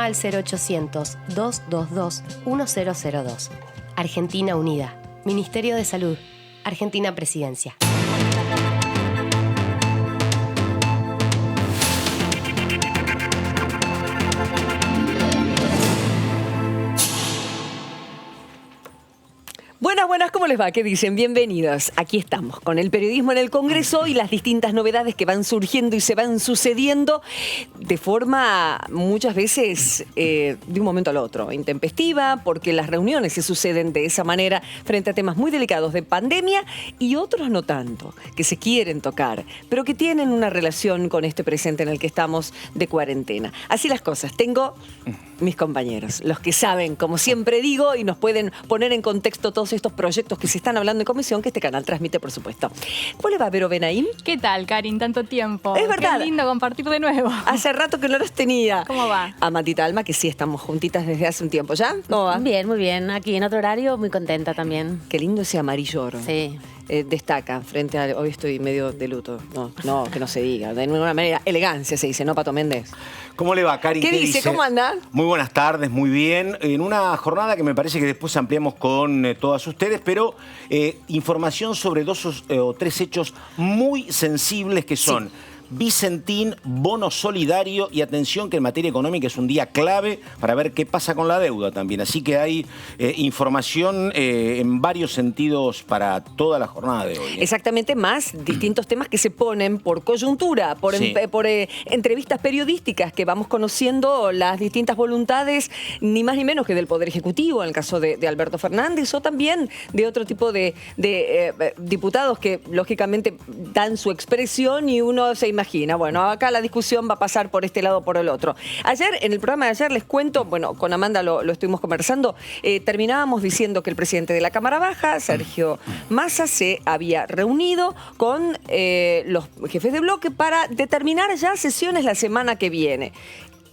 Llama al 0800-222-1002. Argentina Unida. Ministerio de Salud. Argentina Presidencia. Buenas, ¿cómo les va? ¿Qué dicen? Bienvenidos. Aquí estamos, con el periodismo en el Congreso y las distintas novedades que van surgiendo y se van sucediendo de forma, muchas veces, de un momento al otro, intempestiva, porque las reuniones se suceden de esa manera frente a temas muy delicados de pandemia y otros no tanto, que se quieren tocar, pero que tienen una relación con este presente en el que estamos de cuarentena. Así las cosas. Tengo mis compañeros, los que saben, como siempre digo, y nos pueden poner en contexto todos estos proyectos que se están hablando en comisión, que este canal transmite, por supuesto. ¿Cómo le va, Vero Benaim? ¿Qué tal, Karin? Tanto tiempo. Es verdad. Qué lindo compartir de nuevo. Hace rato que no los tenía. ¿Cómo va? A Matita Alma, que sí, estamos juntitas desde hace un tiempo. ¿Ya? ¿Cómo va? Bien, muy bien. Aquí en otro horario, muy contenta también. Qué lindo ese amarillo oro. Sí. Destaca frente a... Hoy estoy medio de luto. No, que no se diga. De ninguna manera. Elegancia se dice, ¿no, Pato Méndez? ¿Cómo le va, Karin? ¿Qué dice? ¿Cómo anda? Muy buenas tardes, muy bien. En una jornada que me parece que después ampliamos con todas ustedes, pero información sobre dos o tres hechos muy sensibles que son... Sí. Vicentín, bono solidario y atención que en materia económica es un día clave para ver qué pasa con la deuda también. Así que hay información en varios sentidos para toda la jornada de hoy. Exactamente, más distintos temas que se ponen por coyuntura, por entrevistas periodísticas que vamos conociendo las distintas voluntades, ni más ni menos que del Poder Ejecutivo, en el caso de Alberto Fernández, o también de otro tipo de diputados que lógicamente dan su expresión y uno se imagina, bueno, acá la discusión va a pasar por este lado o por el otro. Ayer, en el programa de ayer, les cuento, bueno, con Amanda lo estuvimos conversando, terminábamos diciendo que el presidente de la Cámara Baja, Sergio Massa, se había reunido con los jefes de bloque para determinar ya sesiones la semana que viene,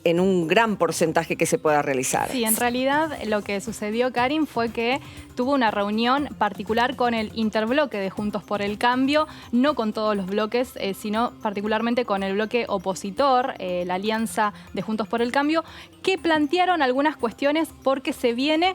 en un gran porcentaje que se pueda realizar. Sí, en realidad lo que sucedió, Karin, fue que tuvo una reunión particular con el interbloque de Juntos por el Cambio, no con todos los bloques, sino particularmente con el bloque opositor, la alianza de Juntos por el Cambio, que plantearon algunas cuestiones porque se viene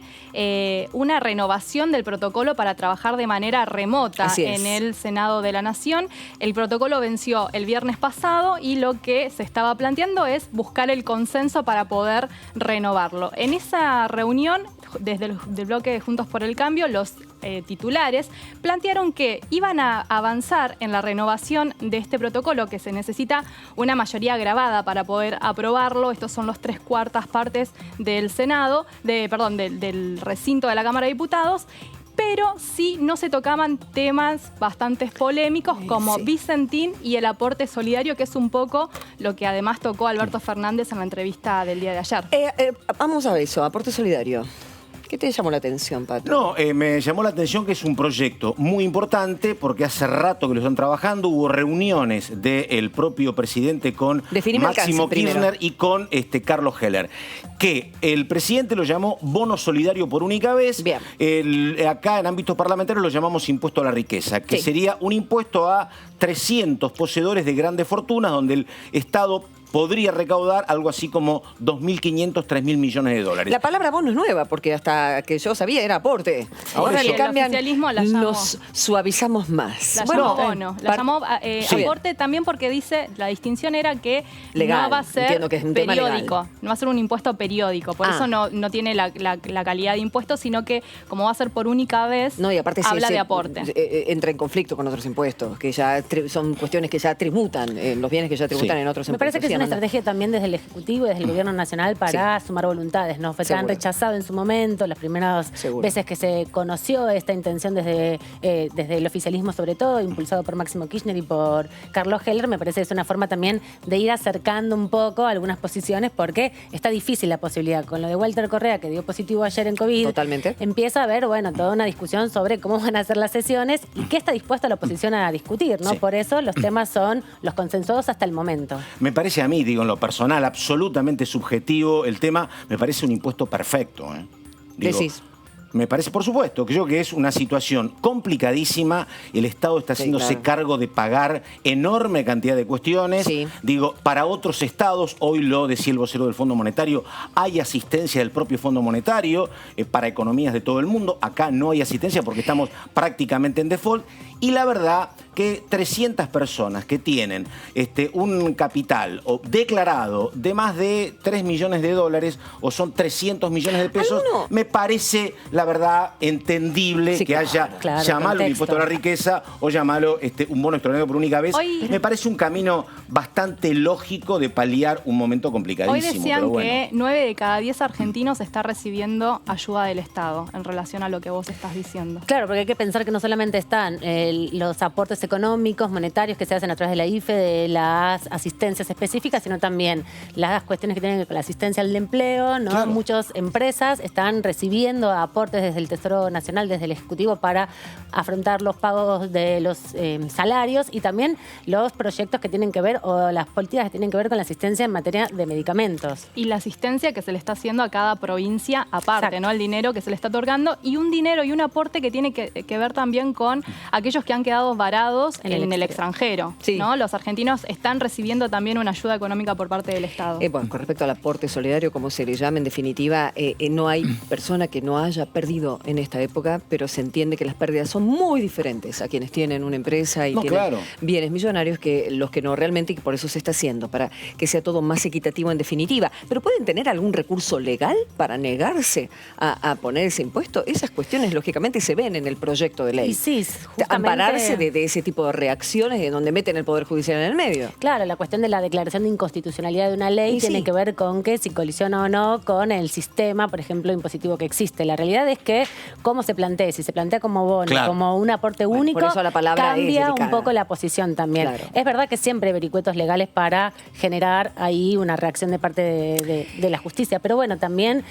una renovación del protocolo para trabajar de manera remota en el Senado de la Nación. El protocolo venció el viernes pasado y lo que se estaba planteando es buscar el consenso para poder renovarlo. En esa reunión, desde el bloque de Juntos por el Cambio, los titulares plantearon que iban a avanzar en la renovación de este protocolo, que se necesita una mayoría agravada para poder aprobarlo. Estos son los 3/4 partes del Senado, del recinto de la Cámara de Diputados. Pero sí no se tocaban temas bastante polémicos como Vicentín y el aporte solidario, que es un poco lo que además tocó Alberto Fernández en la entrevista del día de ayer. Vamos a ver eso, aporte solidario. ¿Qué te llamó la atención, Pato? No, me llamó la atención que es un proyecto muy importante porque hace rato que lo están trabajando. Hubo reuniones del propio presidente con Máximo Kirchner y con Carlos Heller. Que el presidente lo llamó bono solidario por única vez. Bien. Acá en ámbitos parlamentarios lo llamamos impuesto a la riqueza, que sería un impuesto a 300 poseedores de grandes fortunas donde el Estado podría recaudar algo así como 2.500, 3.000 millones de dólares. La palabra bono es nueva, porque hasta que yo sabía era aporte. Ahora sí, le cambian, el oficialismo la llamó, nos suavizamos más. La llamó bono, la llamó aporte también porque dice, la distinción era que legal, no va a ser que es un periódico, no va a ser un impuesto periódico, por eso no tiene la calidad de impuesto, sino que como va a ser por única vez, y aparte habla de aporte. Entra en conflicto con otros impuestos, que ya son cuestiones que ya tributan, los bienes que ya tributan en otros impuestos. Me parece que es una estrategia también desde el Ejecutivo y desde el Gobierno Nacional para sumar voluntades, ¿no? Fue tan rechazado en su momento, las primeras veces que se conoció esta intención desde el oficialismo, sobre todo, impulsado por Máximo Kirchner y por Carlos Heller. Me parece que es una forma también de ir acercando un poco algunas posiciones, porque está difícil la posibilidad. Con lo de Walter Correa, que dio positivo ayer en COVID, totalmente, empieza a haber, toda una discusión sobre cómo van a ser las sesiones y qué está dispuesta la oposición a discutir, ¿no? Por eso los temas son los consensuados hasta el momento. Me parece a mí, digo, en lo personal, absolutamente subjetivo el tema, me parece un impuesto perfecto. Decís. me parece, por supuesto, creo que es una situación complicadísima. El Estado está haciéndose cargo de pagar enorme cantidad de cuestiones. Sí. Digo, para otros estados, hoy lo decía el vocero del Fondo Monetario, hay asistencia del propio Fondo Monetario para economías de todo el mundo. Acá no hay asistencia porque estamos prácticamente en default. Y la verdad que 300 personas que tienen un capital declarado de más de 3 millones de dólares o son 300 millones de pesos, me parece, la verdad, entendible que haya, llamarlo un impuesto a la riqueza o llamarlo un bono extraordinario por única vez. Me parece un camino bastante lógico de paliar un momento complicadísimo. Hoy decían que 9 de cada 10 argentinos está recibiendo ayuda del Estado en relación a lo que vos estás diciendo. Claro, porque hay que pensar que no solamente están los aportes económicos, monetarios que se hacen a través de la IFE, de las asistencias específicas, sino también las cuestiones que tienen que ver con la asistencia al empleo, ¿no? Claro. Muchas empresas están recibiendo aportes desde el Tesoro Nacional, desde el Ejecutivo, para afrontar los pagos de los salarios y también los proyectos que tienen que ver o las políticas que tienen que ver con la asistencia en materia de medicamentos. Y la asistencia que se le está haciendo a cada provincia aparte, ¿no? El dinero que se le está otorgando y un dinero y un aporte que tiene que ver también con aquellos que han quedado varados en el extranjero. ¿No? Los argentinos están recibiendo también una ayuda económica por parte del Estado. Bueno, con respecto al aporte solidario, como se le llama, en definitiva, no hay persona que no haya perdido en esta época, pero se entiende que las pérdidas son muy diferentes a quienes tienen una empresa y tienen bienes millonarios que los que no realmente, y por eso se está haciendo, para que sea todo más equitativo en definitiva. Pero ¿pueden tener algún recurso legal para negarse a poner ese impuesto? Esas cuestiones, lógicamente, se ven en el proyecto de ley. Y sí, justamente... Ampararse de ese tipo de reacciones de donde meten el Poder Judicial en el medio. Claro, la cuestión de la declaración de inconstitucionalidad de una ley tiene que ver con que si colisiona o no con el sistema, por ejemplo, impositivo que existe. La realidad es que cómo se plantea, si se plantea como bono, como un aporte único, por eso la palabra cambia un poco la posición también. Es verdad que siempre hay vericuetos legales para generar ahí una reacción de parte de la justicia, pero bueno, también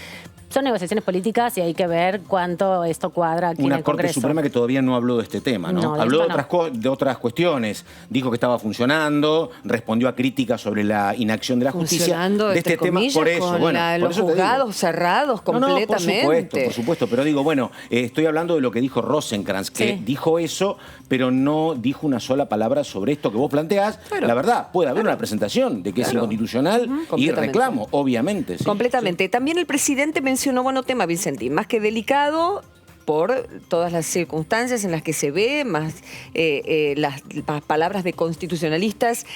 son negociaciones políticas y hay que ver cuánto esto cuadra aquí en el Congreso. Una Corte Suprema que todavía no habló de este tema, ¿no? Habló de otras cuestiones. Dijo que estaba funcionando, respondió a críticas sobre la inacción de la justicia. Funcionando, de este tema, por eso. Con los juzgados cerrados completamente. Por supuesto. Pero digo, bueno, estoy hablando de lo que dijo Rosenkrantz, que dijo eso, pero no dijo una sola palabra sobre esto que vos planteás. La verdad, puede haber una presentación de que es inconstitucional y reclamo, obviamente. Completamente. También el presidente mencionó, tema Vicentín, más que delicado por todas las circunstancias en las que se ve, más las palabras de constitucionalistas.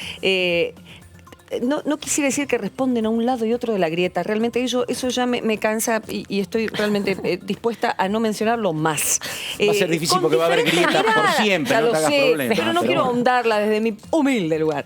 No quisiera decir que responden a un lado y otro de la grieta. Realmente eso ya me cansa y estoy realmente dispuesta a no mencionarlo más. Va a ser difícil porque va a haber grietas por siempre, ya no te hagas problema. Pero no quiero ahondarla desde mi humilde lugar.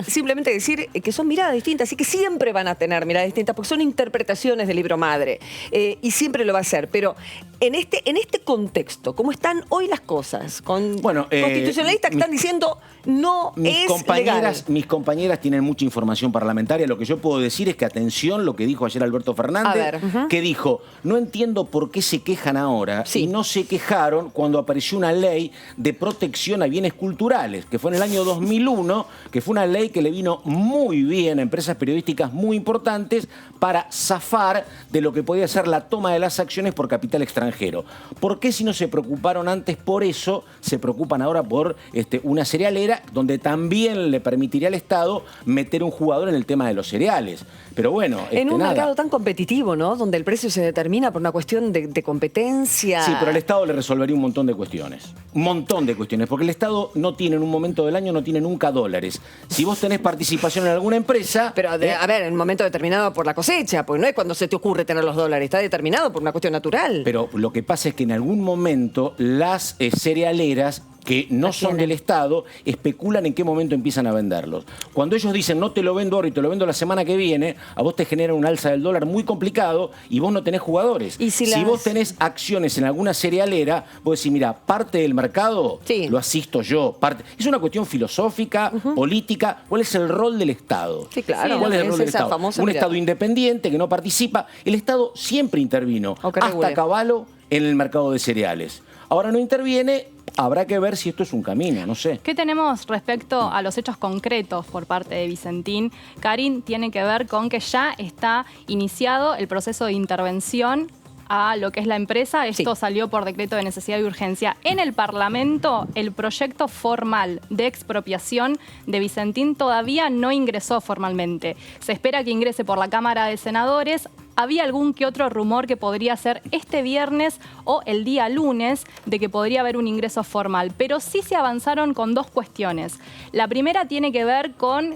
Simplemente decir que son miradas distintas y que siempre van a tener miradas distintas porque son interpretaciones del libro madre y siempre lo va a ser. Pero en este contexto, ¿cómo están hoy las cosas? Con constitucionalistas que están diciendo no es legal. Mis compañeras tienen mucha información parlamentaria. Lo que yo puedo decir es que, atención, lo que dijo ayer Alberto Fernández, que dijo, no entiendo por qué se quejan ahora y no se quejaron cuando apareció una ley de protección a bienes culturales, que fue en el año 2001, que fue una ley que le vino muy bien a empresas periodísticas muy importantes para zafar de lo que podía ser la toma de las acciones por capital extranjero. ¿Por qué si no se preocuparon antes por eso, se preocupan ahora por una cerealera donde también le permitiría al Estado meter un jugador en el tema de los cereales? Pero bueno, en un mercado tan competitivo, ¿no? Donde el precio se determina por una cuestión de competencia. Sí, pero al Estado le resolvería un montón de cuestiones. Un montón de cuestiones. Porque el Estado no tiene en un momento del año, no tiene nunca dólares. Si vos tenés participación en alguna empresa... Pero, a ver, en un momento determinado por la cosecha, porque no es cuando se te ocurre tener los dólares, está determinado por una cuestión natural. Pero lo que pasa es que en algún momento las cerealeras que no son del Estado, especulan en qué momento empiezan a venderlos. Cuando ellos dicen, no te lo vendo ahora y te lo vendo la semana que viene, a vos te genera un alza del dólar muy complicado y vos no tenés jugadores. ¿Y si vos tenés acciones en alguna cerealera, vos decís, mira, parte del mercado lo asisto yo. Es una cuestión filosófica, política. ¿Cuál es el rol del Estado? Sí, claro. ¿Cuál es el rol del Estado? Un Estado independiente que no participa. El Estado siempre intervino, hasta caballo, en el mercado de cereales. Ahora no interviene. Habrá que ver si esto es un camino, no sé. ¿Qué tenemos respecto a los hechos concretos por parte de Vicentín? Karin, tiene que ver con que ya está iniciado el proceso de intervención a lo que es la empresa. Esto salió por decreto de necesidad y urgencia. En el Parlamento, el proyecto formal de expropiación de Vicentín todavía no ingresó formalmente. Se espera que ingrese por la Cámara de Senadores. Había algún que otro rumor que podría ser este viernes o el día lunes de que podría haber un ingreso formal, pero sí se avanzaron con dos cuestiones. La primera tiene que ver con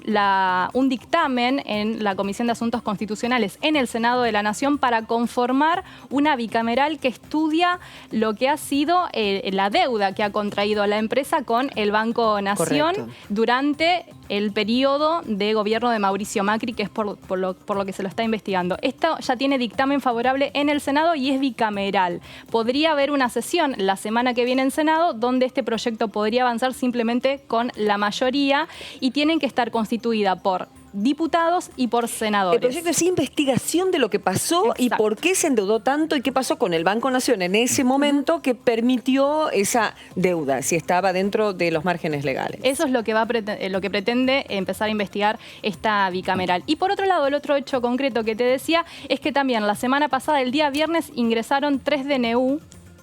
un dictamen en la Comisión de Asuntos Constitucionales en el Senado de la Nación para conformar una bicameral que estudia lo que ha sido la deuda que ha contraído la empresa con el Banco Nación. Correcto. Durante el periodo de gobierno de Mauricio Macri, que es por lo que se lo está investigando. Esto ya tiene dictamen favorable en el Senado y es bicameral. Podría haber una sesión la semana que viene en Senado donde este proyecto podría avanzar simplemente con la mayoría y tienen que estar constituida por diputados y por senadores. El proyecto es investigación de lo que pasó. Exacto. Y por qué se endeudó tanto y qué pasó con el Banco Nación en ese momento que permitió esa deuda, si estaba dentro de los márgenes legales. Eso es lo que pretende empezar a investigar esta bicameral. Y por otro lado, el otro hecho concreto que te decía es que también la semana pasada, el día viernes, ingresaron 3 DNU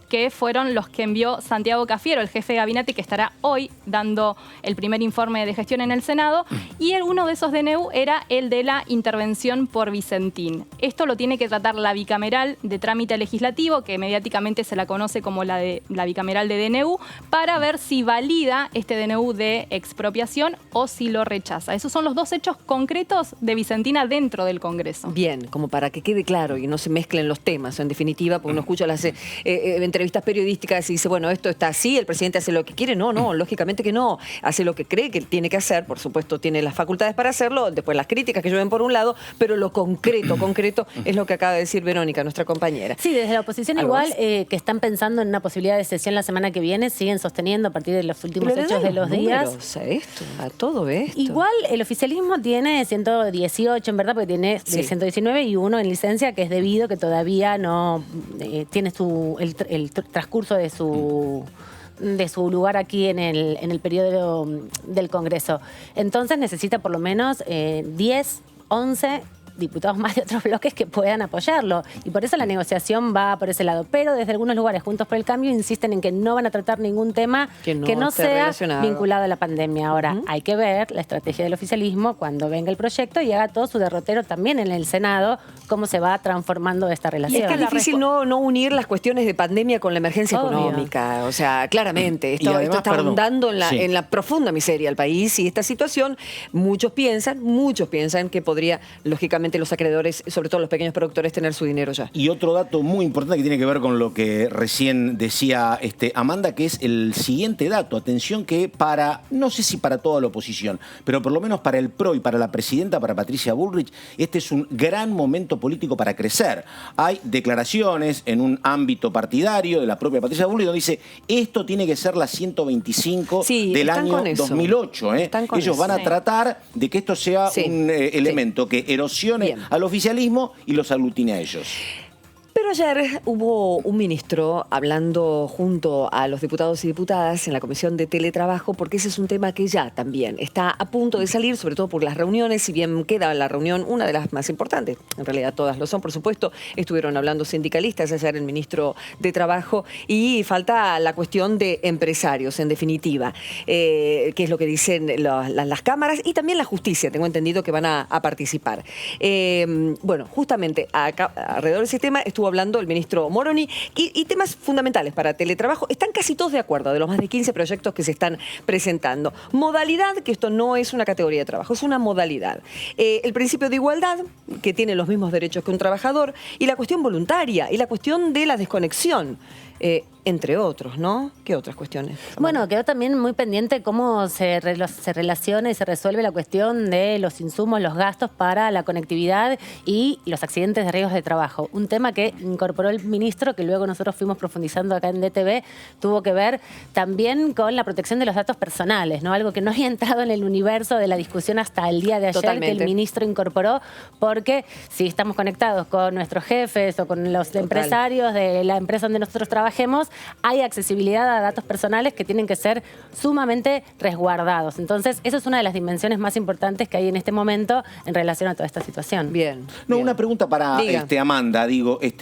que fueron los que envió Santiago Cafiero, el jefe de gabinete, que estará hoy dando el primer informe de gestión en el Senado, y uno de esos DNU era el de la intervención por Vicentín. Esto lo tiene que tratar la bicameral de trámite legislativo, que mediáticamente se la conoce como la bicameral de DNU, para ver si valida este DNU de expropiación o si lo rechaza. Esos son los dos hechos concretos de Vicentina dentro del Congreso. Bien, como para que quede claro y no se mezclen los temas, en definitiva, porque uno escucha las entrevistas periodísticas y dice, bueno, esto está así, el presidente hace lo que quiere. No, lógicamente que no. Hace lo que cree que tiene que hacer, por supuesto tiene las facultades para hacerlo, después las críticas que llueven por un lado, pero lo concreto es lo que acaba de decir Verónica, nuestra compañera. Sí, desde la oposición igual, que están pensando en una posibilidad de sesión la semana que viene, siguen sosteniendo a partir de los últimos hechos de los días. A todo esto. Igual el oficialismo tiene 118, en verdad, porque tiene 119 y uno en licencia, que es debido que todavía no tiene el transcurso de su lugar aquí en el periodo del Congreso. Entonces necesita por lo menos 10, 11 diputados más de otros bloques que puedan apoyarlo. Y por eso la negociación va por ese lado. Pero desde algunos lugares, Juntos por el Cambio, insisten en que no van a tratar ningún tema que no sea vinculado a la pandemia. Ahora, hay que ver la estrategia del oficialismo cuando venga el proyecto y haga todo su derrotero también en el Senado, cómo se va transformando esta relación. Y es que es difícil no unir las cuestiones de pandemia con la emergencia económica. O sea, claramente, esto está ahondando en la profunda miseria del país y esta situación, muchos piensan que podría, lógicamente, los acreedores, sobre todo los pequeños productores, tener su dinero ya. Y otro dato muy importante que tiene que ver con lo que recién decía Amanda, que es el siguiente dato. Atención que no sé si para toda la oposición, pero por lo menos para el PRO y para la presidenta, para Patricia Bullrich, este es un gran momento político para crecer. Hay declaraciones en un ámbito partidario de la propia Patricia Bullrich donde dice, esto tiene que ser la 125 del año 2008. Ellos van a tratar de que esto sea un elemento que erosione al oficialismo y los aglutine a ellos. Pero ayer hubo un ministro hablando junto a los diputados y diputadas en la Comisión de Teletrabajo, porque ese es un tema que ya también está a punto de salir, sobre todo por las reuniones, si bien queda la reunión, una de las más importantes, en realidad todas lo son, por supuesto, estuvieron hablando sindicalistas ayer el ministro de Trabajo y falta la cuestión de empresarios, en definitiva, que es lo que dicen las cámaras y también la justicia, tengo entendido que van a participar. Bueno, justamente alrededor de ese tema estuvo hablando el ministro Moroni y temas fundamentales para teletrabajo. Están casi todos de acuerdo de los más de 15 proyectos que se están presentando. Modalidad, que esto no es una categoría de trabajo, es una modalidad. El principio de igualdad, que tiene los mismos derechos que un trabajador, y la cuestión voluntaria, y la cuestión de la desconexión. Entre otros, ¿no? ¿Qué otras cuestiones? Bueno, quedó también muy pendiente cómo se relaciona y se resuelve la cuestión de los insumos, los gastos para la conectividad y los accidentes de riesgos de trabajo. Un tema que incorporó el ministro, que luego nosotros fuimos profundizando acá en DTV, tuvo que ver también con la protección de los datos personales, ¿no? Algo que no había entrado en el universo de la discusión hasta el día de ayer. Totalmente. Que el ministro incorporó, porque si estamos conectados con nuestros jefes o con los empresarios de la empresa donde nosotros trabajamos, trabajemos, hay accesibilidad a datos personales que tienen que ser sumamente resguardados. Entonces, eso es una de las dimensiones más importantes que hay en este momento en relación a toda esta situación. Bien. No, bien. una pregunta para Amanda,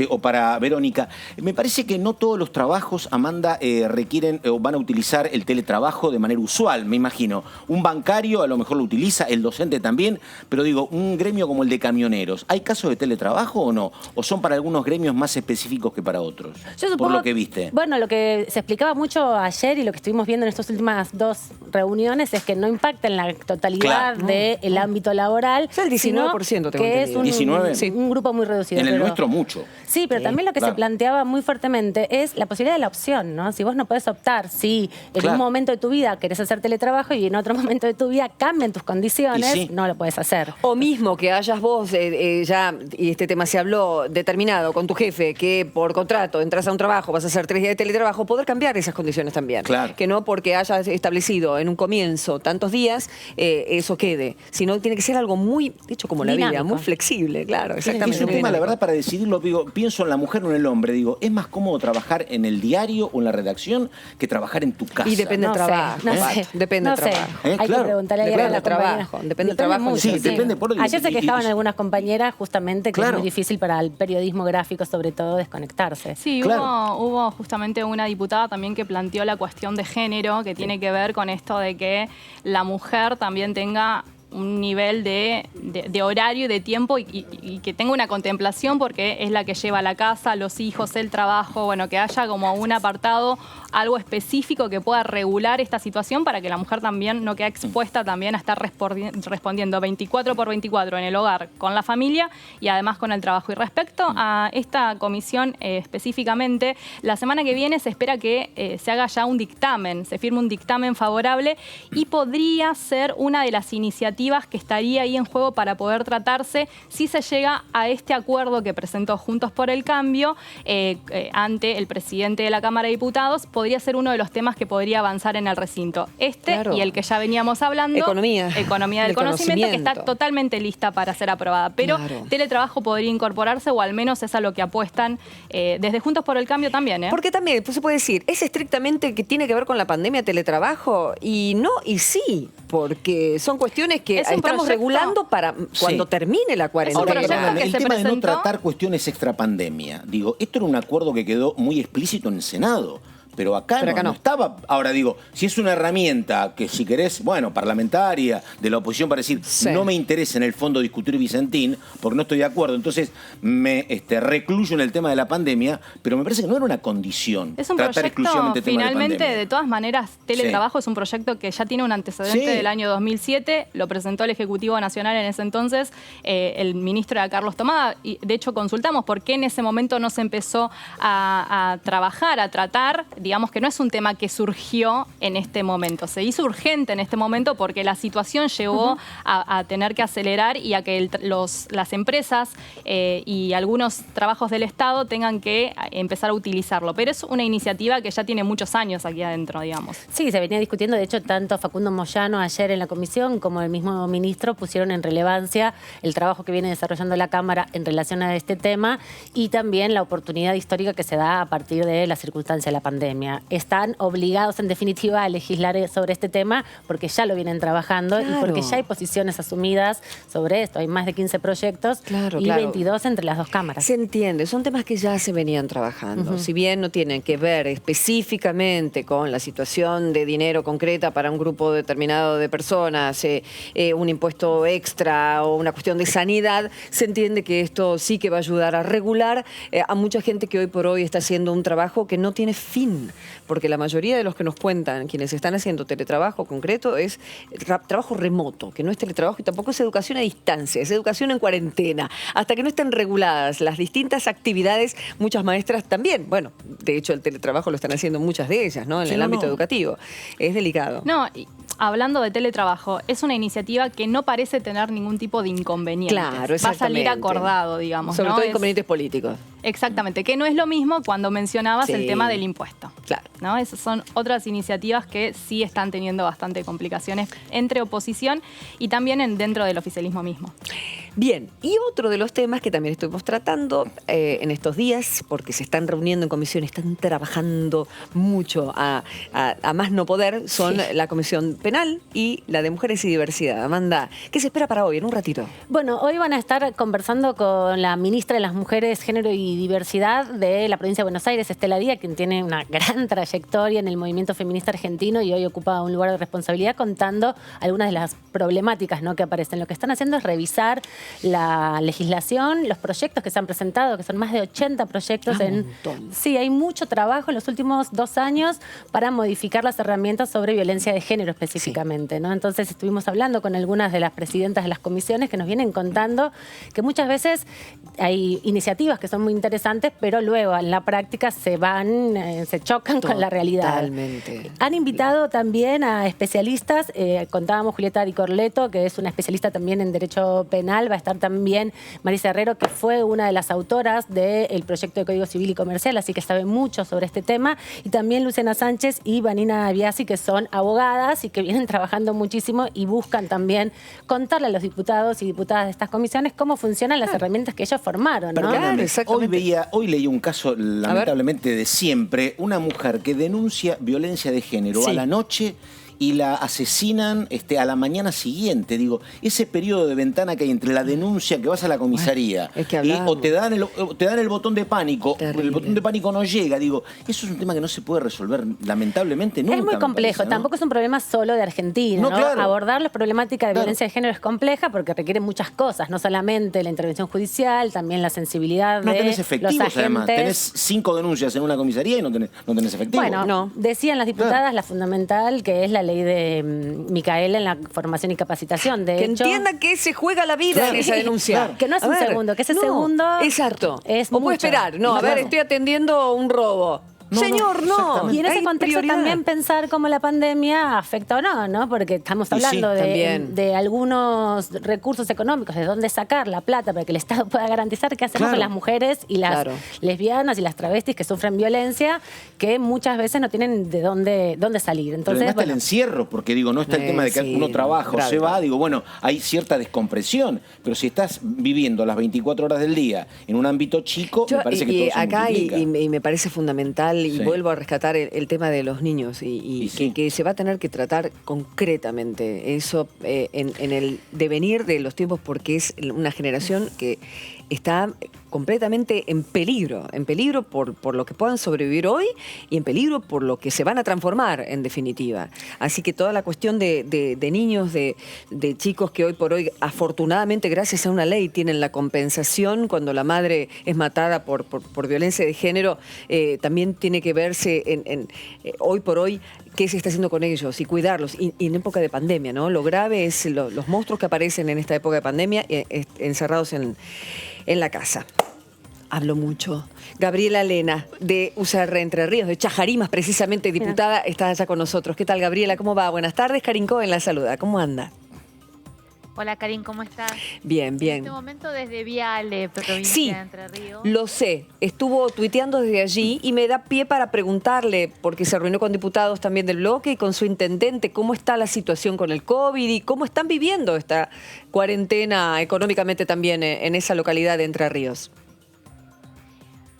o para Verónica. Me parece que no todos los trabajos, Amanda, requieren o van a utilizar el teletrabajo de manera usual, me imagino. Un bancario a lo mejor lo utiliza, el docente también, pero digo, un gremio como el de camioneros, ¿hay casos de teletrabajo o no? ¿O son para algunos gremios más específicos que para otros? Yo supongo, por lo que viste. Bueno, lo que se explicaba mucho ayer y lo que estuvimos viendo en estas últimas 2 reuniones es que no impacta en la totalidad del ámbito laboral. Es el 19%, tengo que entendido. es un grupo muy reducido. En el nuestro mucho. Sí, pero también lo que se planteaba muy fuertemente es la posibilidad de la opción, ¿no? Si vos no podés optar, si en un momento de tu vida querés hacer teletrabajo y en otro momento de tu vida cambian tus condiciones, no lo podés hacer. O mismo que hayas vos ya, y este tema se habló, determinado con tu jefe que por contrato entras a un trabajo, vas a hacer 3 días de teletrabajo, poder cambiar esas condiciones también. Claro. Que no porque hayas establecido en un comienzo tantos días, eso quede. Sino tiene que ser algo muy, de hecho como la vida, muy flexible, claro. Exactamente. Es un tema, la verdad, para decidirlo, digo, pienso en la mujer o en el hombre, digo, es más cómodo trabajar en el diario o en la redacción que trabajar en tu casa. Y depende del trabajo. Depende del trabajo. Hay que preguntarle a la compañera. Depende del trabajo. Mucho, sí, depende por Ayer se quejaban algunas compañeras justamente que Claro. es muy difícil para el periodismo gráfico, sobre todo, desconectarse. Sí, Claro. hubo justamente una diputada también que planteó la cuestión de género, que tiene que ver con esto de que la mujer también tenga un nivel de horario y de tiempo y que tenga una contemplación porque es la que lleva la casa, los hijos, el trabajo, bueno, que haya como un apartado, algo específico que pueda regular esta situación para que la mujer también no quede expuesta también a estar respondiendo 24/24 en el hogar con la familia y además con el trabajo. Y respecto a esta comisión específicamente, la semana que viene se espera que se haga ya un dictamen, se firme un dictamen favorable y podría ser una de las iniciativas que estaría ahí en juego para poder tratarse si se llega a este acuerdo que presentó Juntos por el Cambio ante el presidente de la Cámara de Diputados. Podría ser uno de los temas que podría avanzar en el recinto. Y el que ya veníamos hablando. Economía del conocimiento, que está totalmente lista para ser aprobada. Pero teletrabajo podría incorporarse, o al menos es a lo que apuestan desde Juntos por el Cambio también. Porque también se puede decir, ¿es estrictamente que tiene que ver con la pandemia teletrabajo? Y no, y sí, porque son cuestiones que estamos regulando para cuando termine la cuarentena. El tema de no tratar cuestiones extra pandemia. Digo, esto era un acuerdo que quedó muy explícito en el Senado. Pero acá no estaba. Ahora digo, si es una herramienta que si querés, bueno, parlamentaria, de la oposición para decir, no me interesa en el fondo discutir Vicentín, porque no estoy de acuerdo, entonces me recluyo en el tema de la pandemia, pero me parece que no era una condición. Es un tratar exclusivamente el tema finalmente, de pandemia. de todas maneras, teletrabajo es un proyecto que ya tiene un antecedente del año 2007, lo presentó el Ejecutivo Nacional en ese entonces, el ministro era Carlos Tomada, y de hecho consultamos por qué en ese momento no se empezó a trabajar, a tratar. Digamos que no es un tema que surgió en este momento, se hizo urgente en este momento porque la situación llevó a tener que acelerar y a que las empresas y algunos trabajos del Estado tengan que empezar a utilizarlo. Pero es una iniciativa que ya tiene muchos años aquí adentro, digamos. Sí, se venía discutiendo, de hecho, tanto Facundo Moyano ayer en la comisión como el mismo ministro pusieron en relevancia el trabajo que viene desarrollando la Cámara en relación a este tema y también la oportunidad histórica que se da a partir de la circunstancia de la pandemia. Están obligados, en definitiva, a legislar sobre este tema porque ya lo vienen trabajando y porque ya hay posiciones asumidas sobre esto. Hay más de 15 proyectos y 22 entre las 2 cámaras. Se entiende, son temas que ya se venían trabajando. Si bien no tienen que ver específicamente con la situación de dinero concreta para un grupo determinado de personas, un impuesto extra o una cuestión de sanidad, se entiende que esto sí que va a ayudar a regular a mucha gente que hoy por hoy está haciendo un trabajo que no tiene fin. Porque la mayoría de los que nos cuentan, quienes están haciendo teletrabajo concreto, es trabajo remoto, que no es teletrabajo y tampoco es educación a distancia, es educación en cuarentena. Hasta que no estén reguladas las distintas actividades, muchas maestras también, bueno, de hecho el teletrabajo lo están haciendo muchas de ellas, ¿no? En el ámbito educativo. Es delicado. No, hablando de teletrabajo, es una iniciativa que no parece tener ningún tipo de inconveniente. Claro, exactamente. Va a salir acordado, digamos. Sobre ¿no? todo inconvenientes políticos. Exactamente, que no es lo mismo cuando mencionabas el tema del impuesto. Claro. ¿No? Esas son otras iniciativas que sí están teniendo bastante complicaciones entre oposición y también dentro del oficialismo mismo. Bien, y otro de los temas que también estuvimos tratando en estos días, porque se están reuniendo en comisiones, están trabajando mucho a más no poder, son la Comisión Penal y la de Mujeres y Diversidad. Amanda, ¿qué se espera para hoy, en un ratito? Bueno, hoy van a estar conversando con la ministra de las Mujeres, Género y Diversidad de la provincia de Buenos Aires, Estela Díaz, quien tiene una gran trayectoria en el movimiento feminista argentino y hoy ocupa un lugar de responsabilidad contando algunas de las problemáticas, ¿no?, que aparecen. Lo que están haciendo es revisar la legislación, los proyectos que se han presentado, que son más de 80 proyectos. Sí, hay mucho trabajo en los últimos 2 años para modificar las herramientas sobre violencia de género específicamente, ¿no? Entonces estuvimos hablando con algunas de las presidentas de las comisiones que nos vienen contando que muchas veces hay iniciativas que son muy interesantes, pero luego en la práctica se chocan con la realidad. Totalmente. Han invitado también a especialistas, contábamos Julieta Di Corleto, que es una especialista también en derecho penal, va a estar también Marisa Herrero, que fue una de las autoras del proyecto de Código Civil y Comercial, así que sabe mucho sobre este tema, y también Luciana Sánchez y Vanina Biasi, que son abogadas y que vienen trabajando muchísimo y buscan también contarle a los diputados y diputadas de estas comisiones cómo funcionan las herramientas que ellos formaron, ¿no? Perdóname, hoy leí un caso, lamentablemente de siempre, una mujer que denuncia violencia de género a la noche y la asesinan a la mañana siguiente. Digo, ese periodo de ventana que hay entre la denuncia, que vas a la comisaría, o te dan el botón de pánico, el botón de pánico no llega. Digo, eso es un tema que no se puede resolver, lamentablemente, nunca. Es muy complejo, parece, ¿no? Tampoco es un problema solo de Argentina, ¿no? Claro. Abordar la problemática de violencia de género es compleja porque requiere muchas cosas, no solamente la intervención judicial, también la sensibilidad de no tenés los efectivos, agentes. además. Tenés 5 denuncias en una comisaría y no tenés efectivos. Bueno, decían las diputadas la fundamental, que es la ley de Micaela en la formación y capacitación. De hecho, entienda que se juega la vida en esa denuncia. Que no es un segundo, que ese segundo exacto. es o puede mucho. esperar. No, a ver, estoy atendiendo un robo. Señor, no. Y en ese Hay contexto prioridad. también pensar cómo la pandemia afecta o no, ¿no? Porque estamos hablando de algunos recursos económicos, de dónde sacar la plata para que el Estado pueda garantizar qué hacemos con las mujeres y las lesbianas y las travestis que sufren violencia, que muchas veces no tienen de dónde salir. Entonces, está el encierro, porque digo, no está el tema de que uno trabaja o se va, digo, bueno, hay cierta descompresión, pero si estás viviendo las 24 horas del día en un ámbito chico, me parece que todo se acá multiplica. Y me parece fundamental, y vuelvo a rescatar el tema de los niños que se va a tener que tratar concretamente eso en el devenir de los tiempos, porque es una generación que está completamente en peligro por lo que puedan sobrevivir hoy y en peligro por lo que se van a transformar en definitiva. Así que toda la cuestión de niños, de chicos que hoy por hoy, afortunadamente gracias a una ley, tienen la compensación cuando la madre es matada por violencia de género, también tiene que verse hoy por hoy qué se está haciendo con ellos y cuidarlos. Y en época de pandemia, ¿no? Lo grave es los monstruos que aparecen en esta época de pandemia encerrados en la casa. Hablo mucho. Gabriela Lena, de UCR Entre Ríos, de Chajarimas, precisamente, diputada, está allá con nosotros. ¿Qué tal, Gabriela? ¿Cómo va? Buenas tardes. Karin Cohen la saluda. ¿Cómo anda? Hola, Karin, ¿cómo estás? Bien, bien. En este momento desde Viale, provincia de Entre Ríos. Lo sé. Estuvo tuiteando desde allí y me da pie para preguntarle, porque se reunió con diputados también del bloque y con su intendente, cómo está la situación con el COVID y cómo están viviendo esta cuarentena económicamente también en esa localidad de Entre Ríos.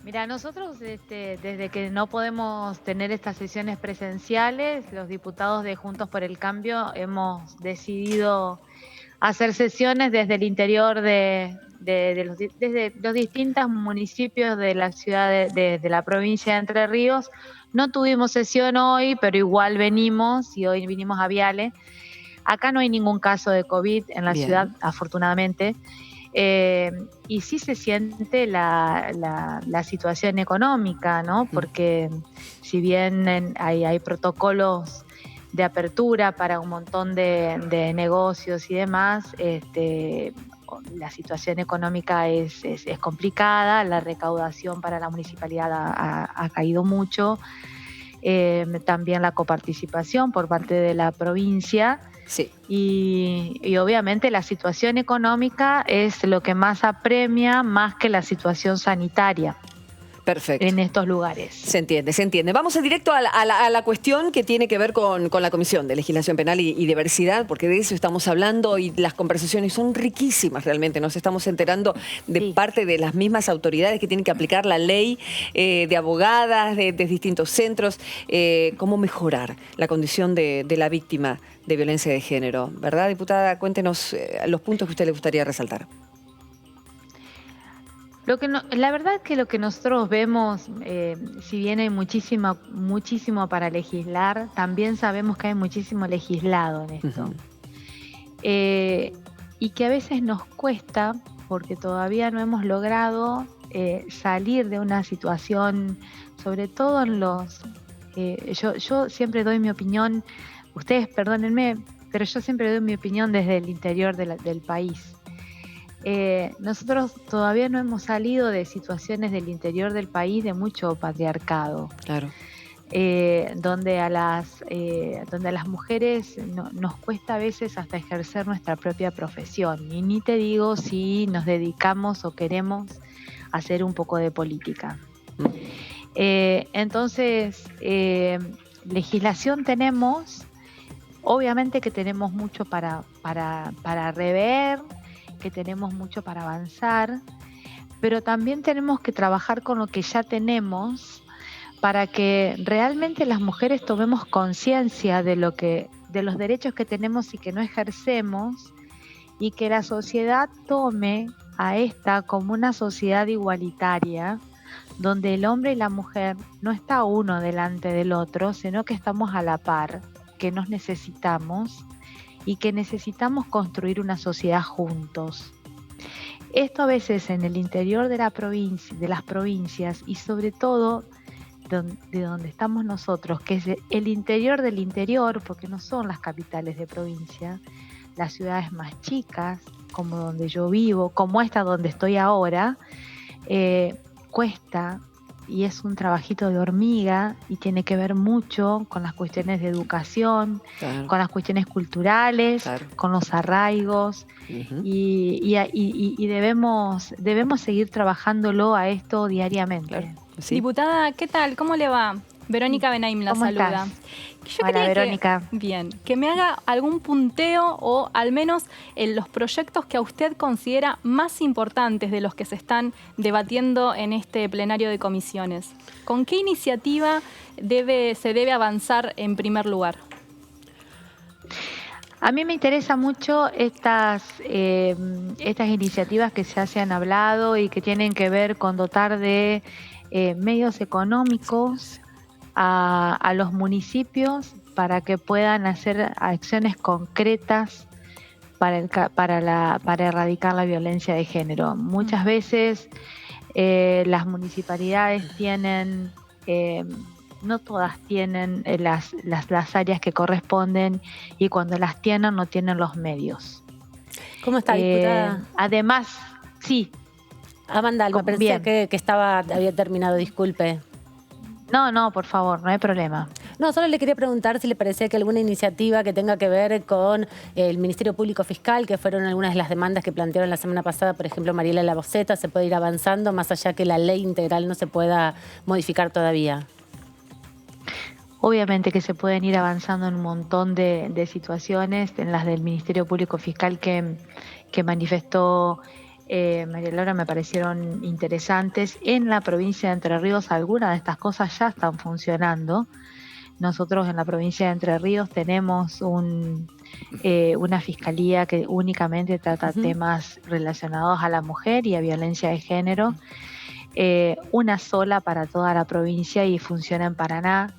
Mira, nosotros desde que no podemos tener estas sesiones presenciales, los diputados de Juntos por el Cambio hemos decidido hacer sesiones desde el interior desde los distintos municipios de la ciudad de la provincia de Entre Ríos. No tuvimos sesión hoy, pero igual venimos y hoy vinimos a Viale. Acá no hay ningún caso de COVID en la ciudad, afortunadamente. Y sí se siente la situación económica, ¿no? Porque si bien hay protocolos de apertura para un montón de negocios y demás, la situación económica es complicada, la recaudación para la municipalidad ha caído mucho, también la coparticipación por parte de la provincia Sí. Y obviamente la situación económica es lo que más apremia, más que la situación sanitaria. Perfecto. En estos lugares. Se entiende, se entiende. Vamos directo a la cuestión que tiene que ver con la Comisión de Legislación Penal y Diversidad, porque de eso estamos hablando y las conversaciones son riquísimas realmente. Nos estamos enterando de parte de las mismas autoridades que tienen que aplicar la ley, de abogadas, de distintos centros, cómo mejorar la condición de la víctima de violencia de género. ¿Verdad, diputada? Cuéntenos los puntos que a usted le gustaría resaltar. La verdad que lo que nosotros vemos, si bien hay muchísimo para legislar, también sabemos que hay muchísimo legislado en esto. Y que a veces nos cuesta, porque todavía no hemos logrado salir de una situación, sobre todo en los... yo siempre doy mi opinión, ustedes perdónenme, pero yo siempre doy mi opinión desde el interior del país. Nosotros todavía no hemos salido de situaciones del interior del país de mucho patriarcado. Claro. Donde a las mujeres nos cuesta a veces hasta ejercer nuestra propia profesión. Y ni te digo si nos dedicamos o queremos hacer un poco de política. Entonces, legislación tenemos, obviamente que tenemos mucho para rever, que tenemos mucho para avanzar, pero también tenemos que trabajar con lo que ya tenemos para que realmente las mujeres tomemos conciencia de los derechos que tenemos y que no ejercemos, y que la sociedad tome a esta como una sociedad igualitaria, donde el hombre y la mujer no está uno delante del otro, sino que estamos a la par, que nos necesitamos y que necesitamos construir una sociedad juntos. Esto a veces en el interior de las provincias y sobre todo de donde estamos nosotros, que es el interior del interior, porque no son las capitales de provincia, las ciudades más chicas, como donde yo vivo, como esta donde estoy ahora, cuesta, y es un trabajito de hormiga y tiene que ver mucho con las cuestiones de educación, claro, con las cuestiones culturales, claro, con los arraigos, y debemos seguir trabajándolo a esto diariamente. Claro. ¿Sí? Diputada, ¿qué tal? ¿Cómo le va? Verónica Benaim la saluda. Yo Hola, Verónica. Que me haga algún punteo o al menos los proyectos que a usted considera más importantes de los que se están debatiendo en este plenario de comisiones. ¿Con qué iniciativa se debe avanzar en primer lugar? A mí me interesa mucho estas iniciativas que ya se han hablado y que tienen que ver con dotar de medios económicos a los municipios para que puedan hacer acciones concretas para erradicar la violencia de género. Muchas veces las municipalidades tienen, no todas tienen las áreas que corresponden, y cuando las tienen no tienen los medios. ¿Cómo está, diputada? Además, sí. Amanda, me parecía que había terminado, disculpe. No, por favor, no hay problema. No, solo le quería preguntar si le parecía que alguna iniciativa que tenga que ver con el Ministerio Público Fiscal, que fueron algunas de las demandas que plantearon la semana pasada, por ejemplo, Mariela Laboceta, se puede ir avanzando más allá que la ley integral no se pueda modificar todavía. Obviamente que se pueden ir avanzando en un montón de situaciones, en las del Ministerio Público Fiscal que manifestó María Laura, me parecieron interesantes. En la provincia de Entre Ríos algunas de estas cosas ya están funcionando. Nosotros en la provincia de Entre Ríos tenemos una fiscalía que únicamente trata temas relacionados a la mujer y a violencia de género. Una sola para toda la provincia y funciona en Paraná.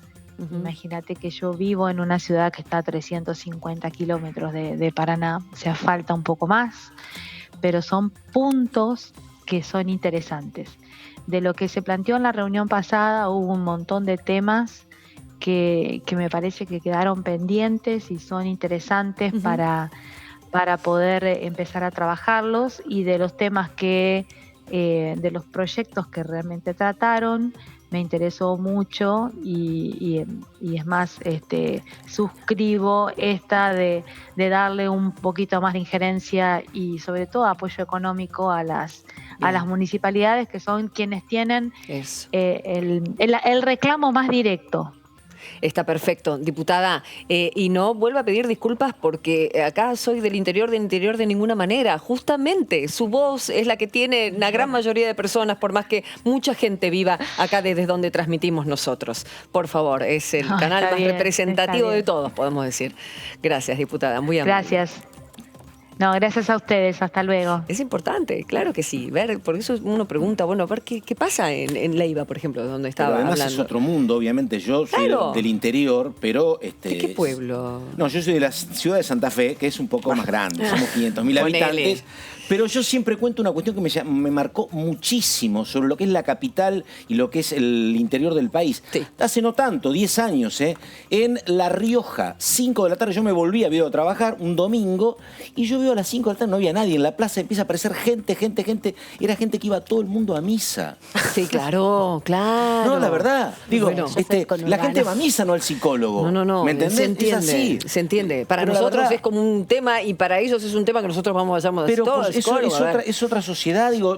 Imagínate que yo vivo en una ciudad que está a 350 kilómetros de Paraná, o sea, falta un poco más, pero son puntos que son interesantes. De lo que se planteó en la reunión pasada hubo un montón de temas que me parece que quedaron pendientes y son interesantes para poder empezar a trabajarlos, y de los temas que de los proyectos que realmente trataron. Me interesó mucho y es más, suscribo esta de darle un poquito más de injerencia y sobre todo apoyo económico a las municipalidades, que son quienes tienen el reclamo más directo. Está perfecto, diputada. Y no vuelva a pedir disculpas porque acá soy del interior de ninguna manera. Justamente su voz es la que tiene la gran mayoría de personas, por más que mucha gente viva acá desde donde transmitimos nosotros. Por favor, es el canal más representativo de todos, podemos decir. Gracias, diputada. Muy amable. Gracias. No, gracias a ustedes, hasta luego. Es importante, claro que sí. Ver, por eso uno pregunta, bueno, a ver qué pasa en Leiva, por ejemplo, donde estaba pero además hablando. Es otro mundo, obviamente. Yo soy del interior, pero... ¿De qué pueblo? No, yo soy de la ciudad de Santa Fe, que es un poco más grande, somos 500.000 habitantes. Pero yo siempre cuento una cuestión que me marcó muchísimo sobre lo que es la capital y lo que es el interior del país. Sí. Hace no tanto, 10 años, en La Rioja, 5 de la tarde, yo me volví a trabajar un domingo y yo veo a las 5 de la tarde, no había nadie. En la plaza empieza a aparecer gente. Era gente que iba todo el mundo a misa. Sí, claro. No, la verdad. Digo, bueno, la gente va a misa, no al psicólogo. No. ¿Me entendés? Se entiende, es así. Se entiende. Para pero nosotros verdad, es como un tema y para ellos es un tema que nosotros vamos a pero todos. Es otra sociedad, digo,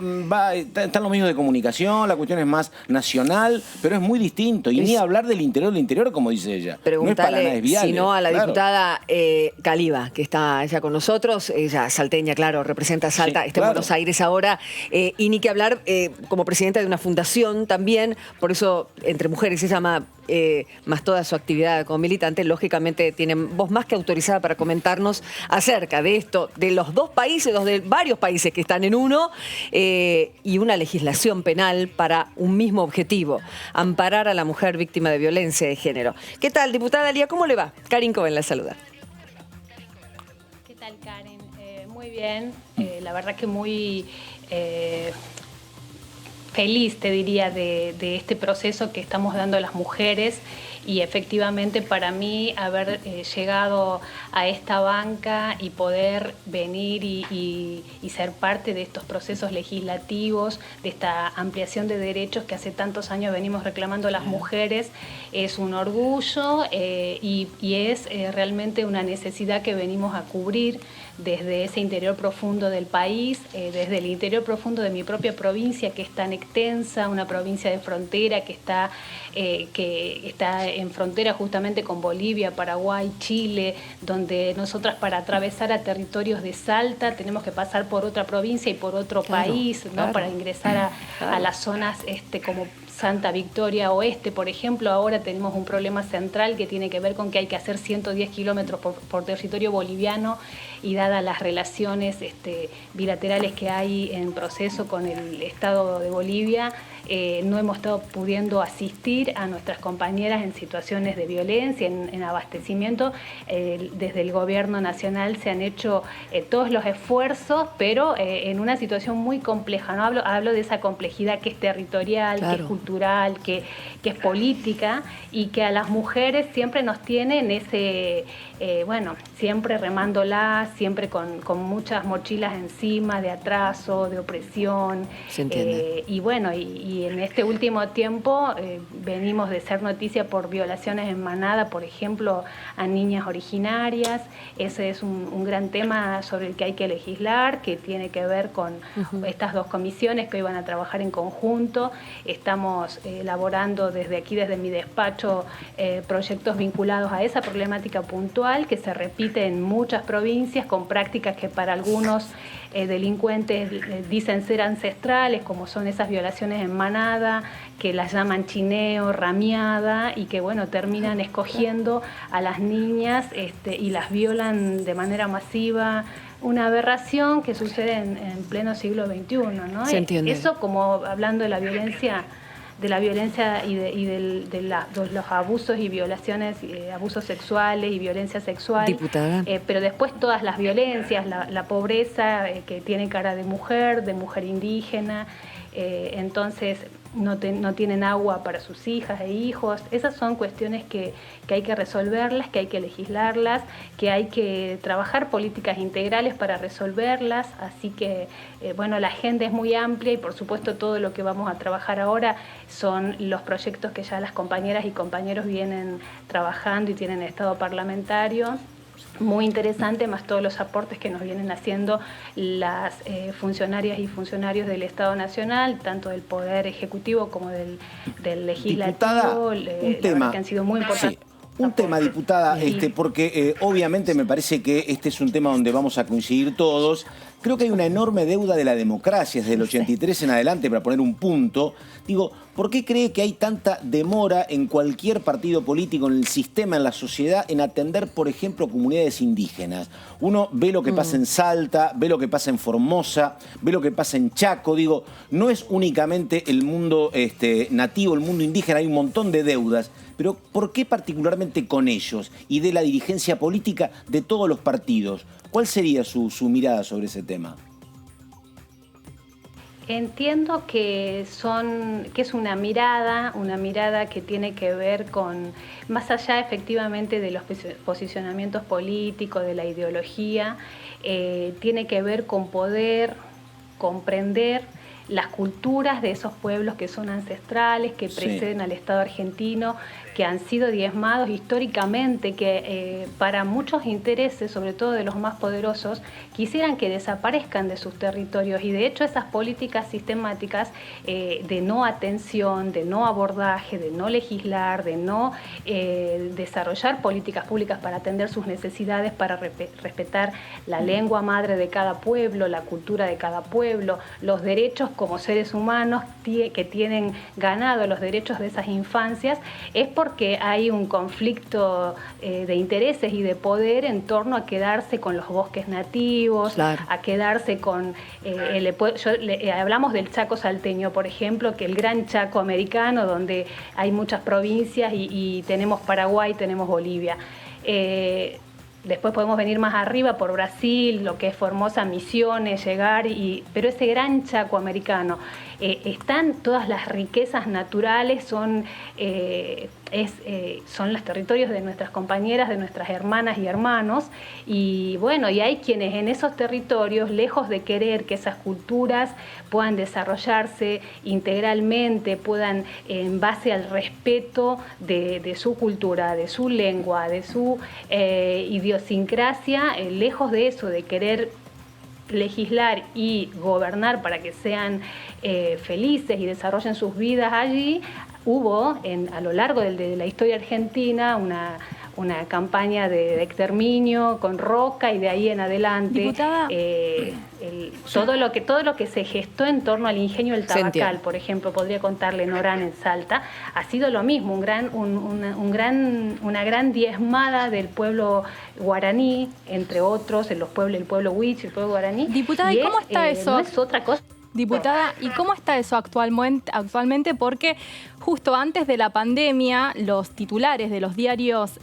están los medios de comunicación, la cuestión es más nacional, pero es muy distinto. Y ni hablar del interior, como dice ella. Preguntarle, no es si no, a la diputada Caliba, que está ella con nosotros, ella salteña, claro, representa Salta, está en Buenos Aires ahora, y ni que hablar como presidenta de una fundación también, por eso Entre Mujeres se llama, más toda su actividad como militante, lógicamente tienen voz más que autorizada para comentarnos acerca de esto, de los dos países, de varios países que están en uno, y una legislación penal para un mismo objetivo, amparar a la mujer víctima de violencia de género. ¿Qué tal, diputada Lía? ¿Cómo le va? Karin Cohen la saluda. ¿Qué tal, Karen? Muy bien, la verdad que muy feliz, te diría, de este proceso que estamos dando las mujeres, y efectivamente para mí haber llegado a esta banca y poder venir y ser parte de estos procesos legislativos, de esta ampliación de derechos que hace tantos años venimos reclamando las mujeres, es un orgullo y es realmente una necesidad que venimos a cubrir desde ese interior profundo del país, desde el interior profundo de mi propia provincia, que es tan extensa, una provincia de frontera que está en frontera justamente con Bolivia, Paraguay, Chile, donde nosotras para atravesar a territorios de Salta tenemos que pasar por otra provincia y por otro país, ¿no? Para ingresar a las zonas como Santa Victoria Oeste, por ejemplo. Ahora tenemos un problema central que tiene que ver con que hay que hacer 110 kilómetros por territorio boliviano, y dadas las relaciones bilaterales que hay en proceso con el Estado de Bolivia, no hemos estado pudiendo asistir a nuestras compañeras en situaciones de violencia, en abastecimiento. Desde el gobierno nacional se han hecho todos los esfuerzos, pero en una situación muy compleja, ¿no? Hablo de esa complejidad que es territorial, que es cultural, que es política, y que a las mujeres siempre nos tienen ese... siempre remándolas, siempre con muchas mochilas encima, de atraso, de opresión. Se entiende. Y en este último tiempo venimos de ser noticia por violaciones en manada, por ejemplo, a niñas originarias. Ese es un gran tema sobre el que hay que legislar, que tiene que ver con estas dos comisiones que hoy van a trabajar en conjunto. Estamos elaborando desde aquí, desde mi despacho, proyectos vinculados a esa problemática puntual que se repite en muchas provincias, con prácticas que para algunos delincuentes dicen ser ancestrales, como son esas violaciones en manada, que las llaman chineo, rameada, y que terminan escogiendo a las niñas y las violan de manera masiva. Una aberración que sucede en pleno siglo XXI, ¿no? Se entiende. Eso, como hablando de la violencia y de los abusos y violaciones, abusos sexuales y violencia sexual. Diputada. Pero después todas las violencias, la pobreza que tiene cara de mujer indígena. Entonces, no tienen agua para sus hijas e hijos. Esas son cuestiones que hay que resolverlas, que hay que legislarlas, que hay que trabajar políticas integrales para resolverlas. Así que, bueno, la agenda es muy amplia y por supuesto todo lo que vamos a trabajar ahora son los proyectos que ya las compañeras y compañeros vienen trabajando y tienen estado parlamentario. Muy interesante, más todos los aportes que nos vienen haciendo las funcionarias y funcionarios del Estado Nacional, tanto del Poder Ejecutivo como del Legislativo, diputada, un tema que han sido muy importantes. Sí. Un tema, diputada, porque obviamente me parece que este es un tema donde vamos a coincidir todos. Creo que hay una enorme deuda de la democracia desde el 83 en adelante, para poner un punto. Digo, ¿por qué cree que hay tanta demora en cualquier partido político, en el sistema, en la sociedad, en atender, por ejemplo, comunidades indígenas? Uno ve lo que pasa en Salta, ve lo que pasa en Formosa, ve lo que pasa en Chaco. Digo, no es únicamente el mundo nativo, el mundo indígena, hay un montón de deudas. Pero ¿por qué particularmente con ellos y de la dirigencia política de todos los partidos? ¿Cuál sería su mirada sobre ese tema? Entiendo que es una mirada que tiene que ver con, más allá efectivamente de los posicionamientos políticos, de la ideología, tiene que ver con poder comprender las culturas de esos pueblos que son ancestrales, que preceden al Estado argentino, que han sido diezmados históricamente, que para muchos intereses, sobre todo de los más poderosos, quisieran que desaparezcan de sus territorios. Y de hecho esas políticas sistemáticas de no atención, de no abordaje, de no legislar, de no desarrollar políticas públicas para atender sus necesidades, para respetar la lengua madre de cada pueblo, la cultura de cada pueblo, los derechos como seres humanos que tienen ganado los derechos de esas infancias, es porque hay un conflicto de intereses y de poder en torno a quedarse con los bosques nativos, claro, a quedarse con... hablamos del Chaco salteño, por ejemplo, que el gran Chaco americano, donde hay muchas provincias y tenemos Paraguay, tenemos Bolivia. Después podemos venir más arriba por Brasil, lo que es Formosa, Misiones, llegar, pero ese gran Chaco americano, están todas las riquezas naturales, son los territorios de nuestras compañeras, de nuestras hermanas y hermanos, y bueno, y hay quienes en esos territorios, lejos de querer que esas culturas puedan desarrollarse integralmente, puedan, en base al respeto de su cultura, de su lengua, de su idiosincrasia, lejos de eso, de querer legislar y gobernar para que sean felices y desarrollen sus vidas allí, hubo a lo largo de la historia argentina una campaña de exterminio con Roca y de ahí en adelante. Diputada, todo lo que se gestó en torno al ingenio del Tabacal, por ejemplo, podría contarle en Orán, en Salta, ha sido lo mismo, una gran diezmada del pueblo guaraní, entre otros, el pueblo Huiche, el pueblo guaraní. Diputada, ¿y cómo está eso? No es otra cosa. Diputada, ¿y cómo está eso actualmente? Porque justo antes de la pandemia, los titulares de los diarios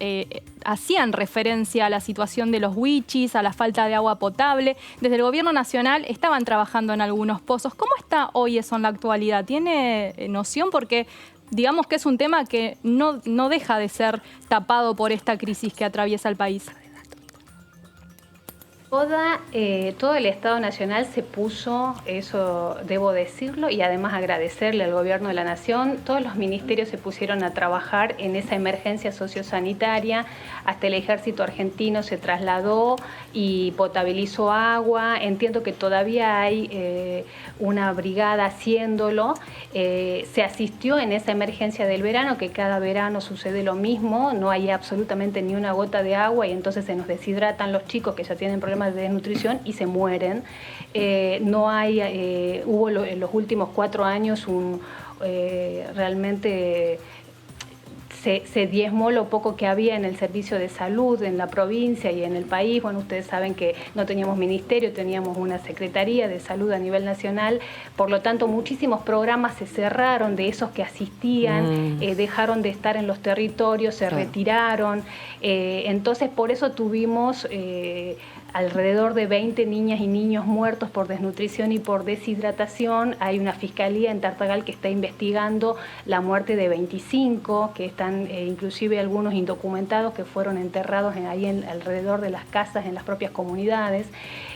hacían referencia a la situación de los huichis, a la falta de agua potable. Desde el Gobierno Nacional estaban trabajando en algunos pozos. ¿Cómo está hoy eso en la actualidad? ¿Tiene noción? Porque digamos que es un tema que no deja de ser tapado por esta crisis que atraviesa el país. Todo el Estado Nacional se puso, eso debo decirlo, y además agradecerle al Gobierno de la Nación, todos los ministerios se pusieron a trabajar en esa emergencia sociosanitaria, hasta el Ejército Argentino se trasladó y potabilizó agua, entiendo que todavía hay una brigada haciéndolo, se asistió en esa emergencia del verano, que cada verano sucede lo mismo, no hay absolutamente ni una gota de agua y entonces se nos deshidratan los chicos que ya tienen problemas de desnutrición y se mueren. Hubo en los últimos 4 años realmente se diezmó lo poco que había en el servicio de salud en la provincia y en el país. Bueno, ustedes saben que no teníamos ministerio, teníamos una Secretaría de Salud a nivel nacional, por lo tanto muchísimos programas se cerraron de esos que asistían, dejaron de estar en los territorios, se retiraron, entonces por eso tuvimos alrededor de 20 niñas y niños muertos por desnutrición y por deshidratación. Hay una fiscalía en Tartagal que está investigando la muerte de 25, que están inclusive algunos indocumentados que fueron enterrados alrededor de las casas, en las propias comunidades.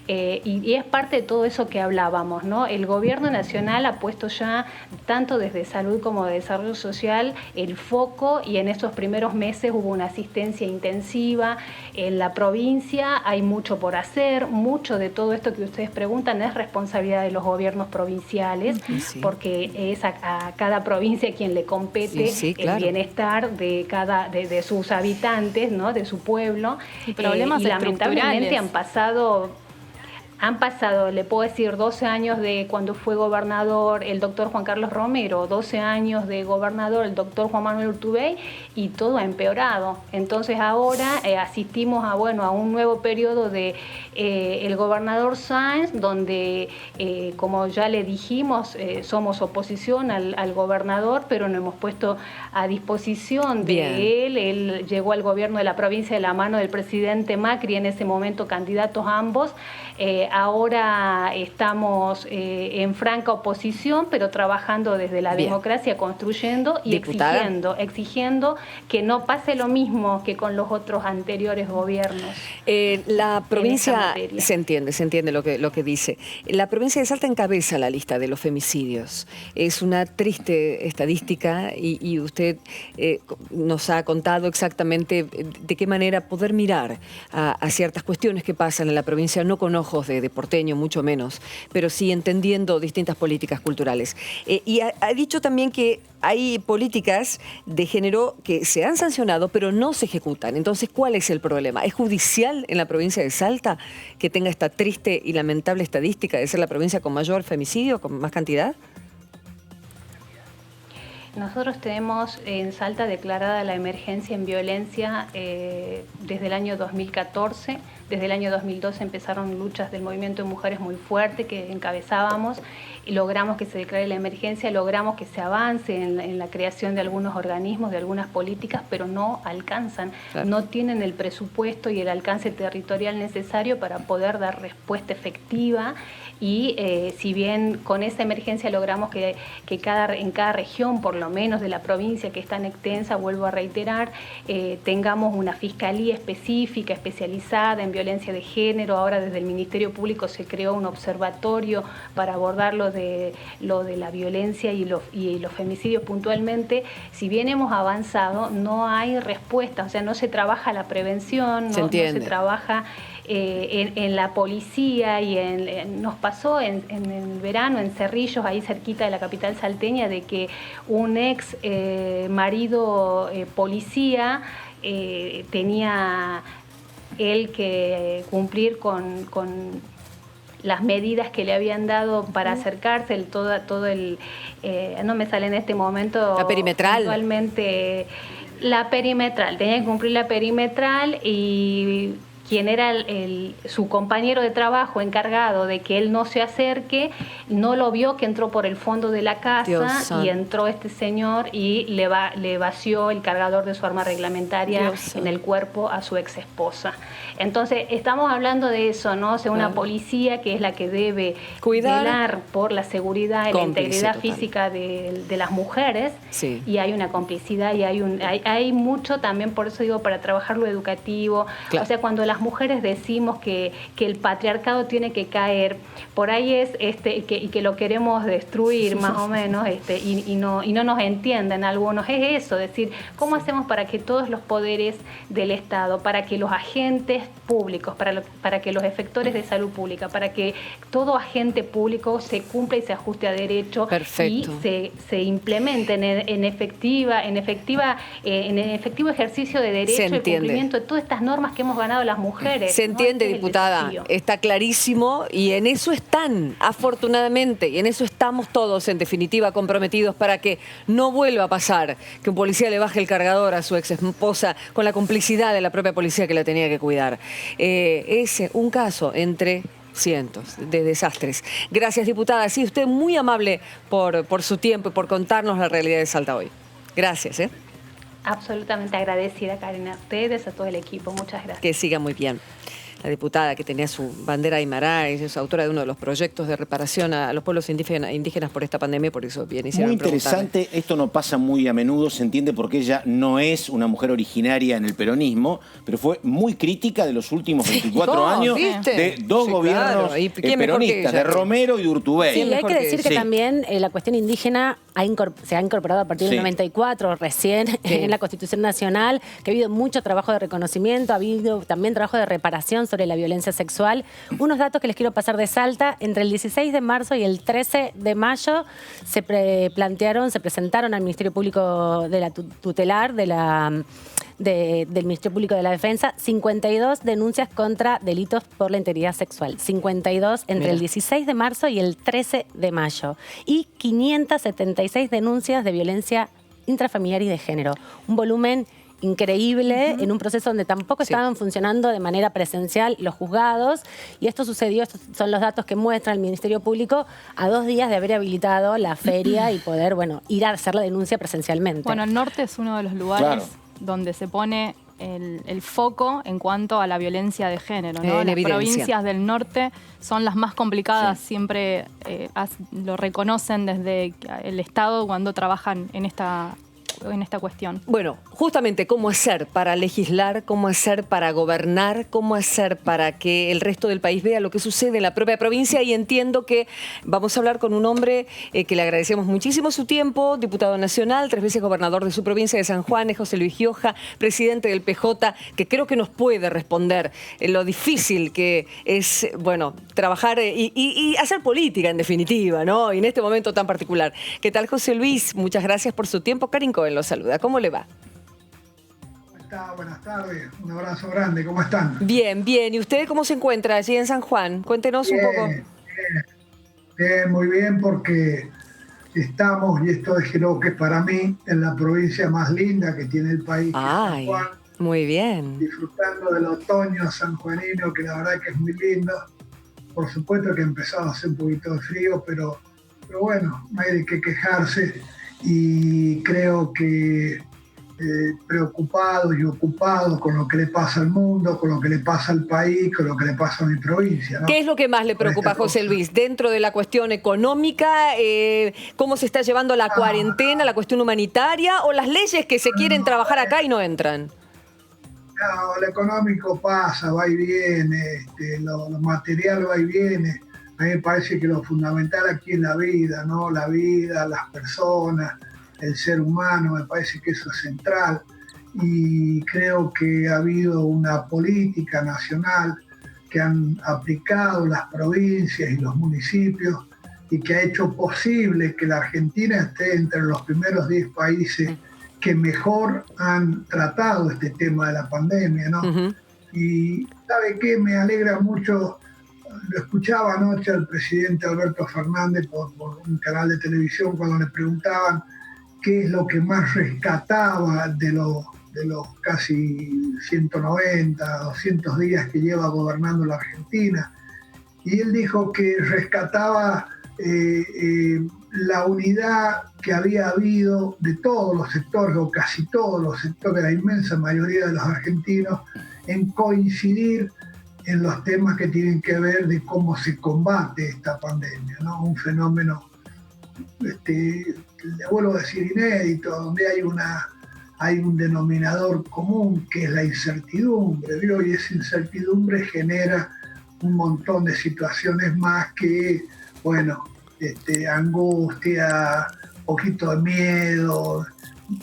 Y es parte de todo eso que hablábamos, ¿no? El gobierno nacional ha puesto ya, tanto desde salud como de desarrollo social, el foco, y en estos primeros meses hubo una asistencia intensiva. En la provincia hay mucho por hacer, mucho de todo esto que ustedes preguntan es responsabilidad de los gobiernos provinciales, porque es a cada provincia quien le compete el bienestar de sus habitantes, ¿no? De su pueblo. Y problemas y lamentablemente han pasado, le puedo decir, 12 años de cuando fue gobernador el doctor Juan Carlos Romero, 12 años de gobernador el doctor Juan Manuel Urtubey, y todo ha empeorado. Entonces ahora asistimos a un nuevo periodo de el gobernador Sáenz, donde, como ya le dijimos, somos oposición al gobernador, pero nos hemos puesto a disposición de él. Él llegó al gobierno de la provincia de la mano del presidente Macri, en ese momento candidatos ambos. Ahora estamos en franca oposición, pero trabajando desde la democracia, construyendo y exigiendo que no pase lo mismo que con los otros anteriores gobiernos. La provincia, se entiende lo que dice. La provincia de Salta encabeza la lista de los femicidios. Es una triste estadística y usted nos ha contado exactamente de qué manera poder mirar a ciertas cuestiones que pasan en la provincia, no con ojos de porteño, mucho menos, pero sí entendiendo distintas políticas culturales. Y ha dicho también que hay políticas de género que se han sancionado, pero no se ejecutan. Entonces, ¿cuál es el problema? ¿Es judicial en la provincia de Salta que tenga esta triste y lamentable estadística de ser la provincia con mayor femicidio, con más cantidad? Nosotros tenemos en Salta declarada la emergencia en violencia desde el año 2014. Desde el año 2012 empezaron luchas del movimiento de mujeres muy fuerte que encabezábamos y logramos que se declare la emergencia, logramos que se avance en la creación de algunos organismos, de algunas políticas, pero no alcanzan, no tienen el presupuesto y el alcance territorial necesario para poder dar respuesta efectiva. Y si bien con esa emergencia logramos que en cada región, por lo menos de la provincia que es tan extensa, vuelvo a reiterar, tengamos una fiscalía específica, especializada en violencia de género. Ahora desde el Ministerio Público se creó un observatorio para abordar lo de la violencia y los femicidios puntualmente. Si bien hemos avanzado, no hay respuesta, o sea, no se trabaja la prevención, no se trabaja en la policía, y nos pasó en el verano en Cerrillos, ahí cerquita de la capital salteña, de que un ex marido policía tenía él que cumplir con las medidas que le habían dado para acercarse, no me sale en este momento la perimetral. Actualmente la perimetral, tenía que cumplir la perimetral, y quien era su compañero de trabajo encargado de que él no se acerque, no lo vio, que entró por el fondo de la casa y entró este señor y le vació el cargador de su arma reglamentaria en el cuerpo a su ex esposa. Entonces, estamos hablando de eso, ¿no? O sea, una policía que es la que debe velar por la seguridad y la integridad física de las mujeres, y hay una complicidad y hay mucho también, por eso digo, para trabajar lo educativo. O sea, cuando las mujeres decimos que el patriarcado tiene que caer, por ahí es que lo queremos destruir más o menos, y no nos entienden algunos, es eso, decir, ¿cómo hacemos para que todos los poderes del Estado, para que los agentes públicos, para que los efectores de salud pública, para que todo agente público se cumpla y se ajuste a derecho y se implemente en efectivo ejercicio de derecho y cumplimiento de todas estas normas que hemos ganado las mujeres? Se entiende, diputada, está clarísimo, y en eso están, afortunadamente, y en eso estamos todos, en definitiva, comprometidos para que no vuelva a pasar que un policía le baje el cargador a su ex esposa con la complicidad de la propia policía que la tenía que cuidar. Es un caso entre cientos de desastres. Gracias, diputada. Sí, usted muy amable por su tiempo y por contarnos la realidad de Salta hoy. Gracias. Absolutamente agradecida, Karina, a ustedes, a todo el equipo. Muchas gracias. Que siga muy bien. la diputada que tenía su bandera aymara, es autora de uno de los proyectos de reparación a los pueblos indígenas por esta pandemia, por eso bien hicieron Muy interesante, esto no pasa muy a menudo, se entiende porque ella no es una mujer originaria en el peronismo, pero fue muy crítica de los últimos 24 años de dos gobiernos peronistas, de Romero y de Urtubey. Sí, hay que decir que también la cuestión indígena se ha incorporado a partir del 94, recién en la Constitución Nacional, que ha habido mucho trabajo de reconocimiento, ha habido también trabajo de reparación sobre la violencia sexual. Unos datos que les quiero pasar de Salta: entre el 16 de marzo y el 13 de mayo se presentaron al Ministerio Público de la tutelar del Ministerio Público de la Defensa 52 denuncias contra delitos por la integridad sexual. 52 entre el 16 de marzo y el 13 de mayo. Y 576 denuncias de violencia intrafamiliar y de género. Un volumen increíble en un proceso donde tampoco estaban funcionando de manera presencial los juzgados, y esto sucedió, estos son los datos que muestra el Ministerio Público, a 2 días de haber habilitado la feria y poder, ir a hacer la denuncia presencialmente. Bueno, el norte es uno de los lugares donde se pone el foco en cuanto a la violencia de género, ¿no? Las provincias del norte son las más complicadas, siempre lo reconocen desde el Estado cuando trabajan en esta cuestión. Bueno, justamente cómo hacer para legislar, cómo hacer para gobernar, cómo hacer para que el resto del país vea lo que sucede en la propia provincia, y entiendo que vamos a hablar con un hombre que le agradecemos muchísimo su tiempo, diputado nacional, 3 veces gobernador de su provincia de San Juan, es José Luis Gioja, presidente del PJ, que creo que nos puede responder lo difícil que es, trabajar y hacer política en definitiva, ¿no? Y en este momento tan particular. ¿Qué tal, José Luis? Muchas gracias por su tiempo. Karin Cohen lo saluda. ¿Cómo le va? ¿Cómo está? Buenas tardes. Un abrazo grande. ¿Cómo están? Bien, bien. ¿Y usted cómo se encuentra allí en San Juan? Cuéntenos un poco. Bien, muy bien, porque estamos, y esto es creo que para mí, en la provincia más linda que tiene el país, que es San Juan. Muy bien. Disfrutando del otoño sanjuanino, que la verdad que es muy lindo. Por supuesto que ha empezado a hacer un poquito de frío, pero bueno, no hay de qué quejarse. Y creo que preocupados y ocupados con lo que le pasa al mundo, con lo que le pasa al país, con lo que le pasa a mi provincia, ¿no? ¿Qué es lo que más le preocupa a José Luis? Dentro de la cuestión económica, ¿cómo se está llevando la cuarentena, la cuestión humanitaria, o las leyes que se quieren trabajar acá y no entran? No, lo económico pasa, va y viene, lo material va y viene. A mí me parece que lo fundamental aquí es la vida, ¿no? La vida, las personas, el ser humano, me parece que eso es central. Y creo que ha habido una política nacional que han aplicado las provincias y los municipios y que ha hecho posible que la Argentina esté entre los primeros 10 países que mejor han tratado este tema de la pandemia, ¿no? Y ¿sabe qué? Me alegra mucho. Lo escuchaba anoche al presidente Alberto Fernández por un canal de televisión cuando le preguntaban qué es lo que más rescataba de los casi 190, 200 días que lleva gobernando la Argentina. Y él dijo que rescataba la unidad que había habido de todos los sectores, o casi todos los sectores, la inmensa mayoría de los argentinos, en coincidir en los temas que tienen que ver de cómo se combate esta pandemia, ¿no? Un fenómeno, le vuelvo a decir, inédito, donde hay un denominador común que es la incertidumbre, ¿vio? Y esa incertidumbre genera un montón de situaciones más que, angustia, poquito de miedo.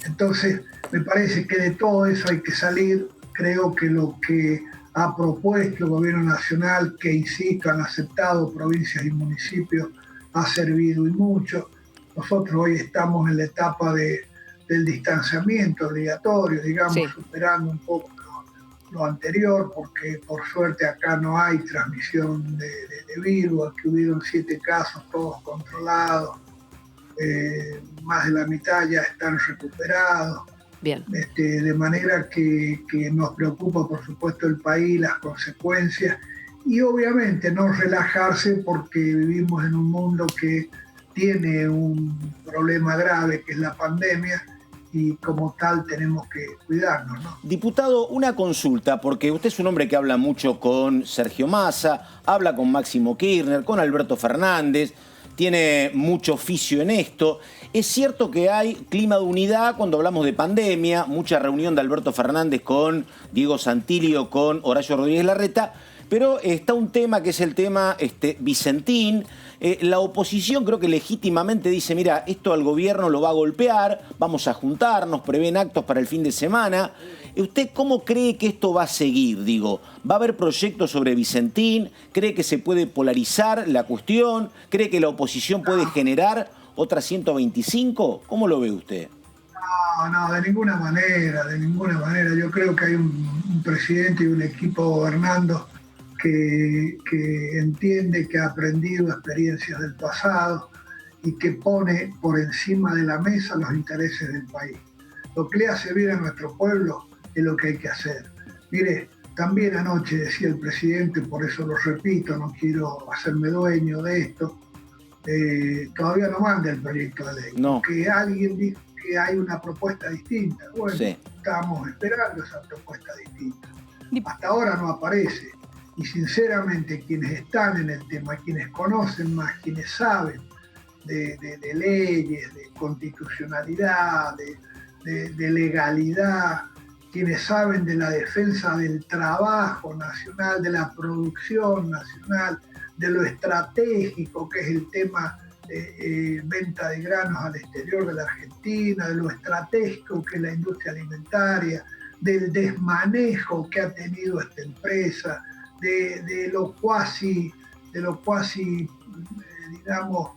Entonces, me parece que de todo eso hay que salir. Creo que lo que ha propuesto el gobierno nacional, que insisto, han aceptado provincias y municipios, ha servido y mucho. Nosotros hoy estamos en la etapa del distanciamiento obligatorio, digamos, superando un poco lo anterior, porque por suerte acá no hay transmisión de virus. Aquí hubieron 7 casos, todos controlados, más de la mitad ya están recuperados. Bien. De manera que nos preocupa, por supuesto, el país, las consecuencias, y obviamente no relajarse, porque vivimos en un mundo que tiene un problema grave, que es la pandemia, y como tal tenemos que cuidarnos, ¿no? Diputado, una consulta, porque usted es un hombre que habla mucho con Sergio Massa, habla con Máximo Kirchner, con Alberto Fernández, tiene mucho oficio en esto. Es cierto que hay clima de unidad cuando hablamos de pandemia, mucha reunión de Alberto Fernández con Diego Santilli, con Horacio Rodríguez Larreta, pero está un tema que es el tema Vicentín. La oposición creo que legítimamente dice, mira, esto al gobierno lo va a golpear, vamos a juntarnos, prevén actos para el fin de semana. ¿Usted cómo cree que esto va a seguir? Digo, ¿va a haber proyectos sobre Vicentín? ¿Cree que se puede polarizar la cuestión? ¿Cree que la oposición puede generar otra 125? ¿Cómo lo ve usted? No, de ninguna manera, de ninguna manera. Yo creo que hay un presidente y un equipo gobernando que entiende, que ha aprendido experiencias del pasado y que pone por encima de la mesa los intereses del país. Lo que le hace bien a nuestro pueblo es lo que hay que hacer. Mire, también anoche decía el presidente, por eso lo repito, no quiero hacerme dueño de esto, todavía no manda el proyecto de ley. No. Que alguien dijo que hay una propuesta distinta. Bueno, sí, estamos esperando esa propuesta distinta. Hasta ahora no aparece. Y sinceramente quienes están en el tema, quienes conocen más, quienes saben de leyes, de constitucionalidad, de legalidad, quienes saben de la defensa del trabajo nacional, de la producción nacional, de lo estratégico que es el tema venta de granos al exterior de la Argentina, de lo estratégico que es la industria alimentaria, del desmanejo que ha tenido esta empresa, de lo cuasi, digamos,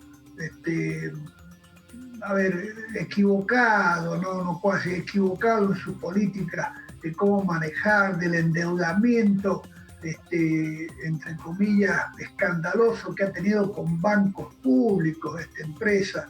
equivocado, no cuasi equivocado en su política de cómo manejar, del endeudamiento, entre comillas, escandaloso que ha tenido con bancos públicos esta empresa,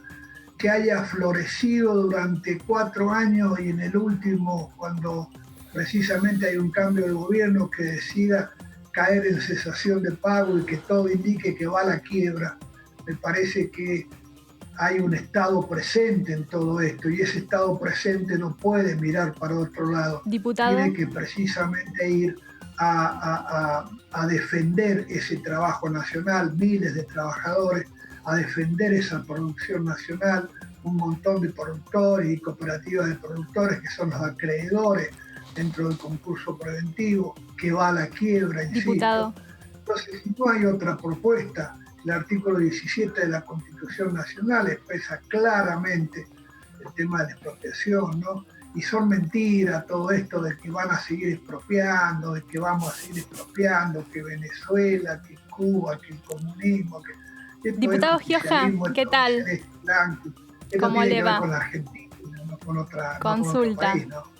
que haya florecido durante 4 años y en el último, cuando precisamente hay un cambio de gobierno que decida caer en cesación de pago y que todo indique que va a la quiebra. Me parece que hay un Estado presente en todo esto y ese Estado presente no puede mirar para otro lado. Diputado. Tiene que precisamente ir a defender ese trabajo nacional, miles de trabajadores, a defender esa producción nacional, un montón de productores y cooperativas de productores que son los acreedores dentro del concurso preventivo, que va a la quiebra, insisto. Diputado. Entonces, si no hay otra propuesta, el artículo 17 de la Constitución Nacional expresa claramente el tema de la expropiación, ¿no? Y son mentiras todo esto de que van a seguir expropiando, de que vamos a seguir expropiando, que Venezuela, que Cuba, que el comunismo. Que Diputado Gioja, ¿qué tal? ¿Cómo le va? Con la Argentina, no con otra consulta. Con otro país, ¿no?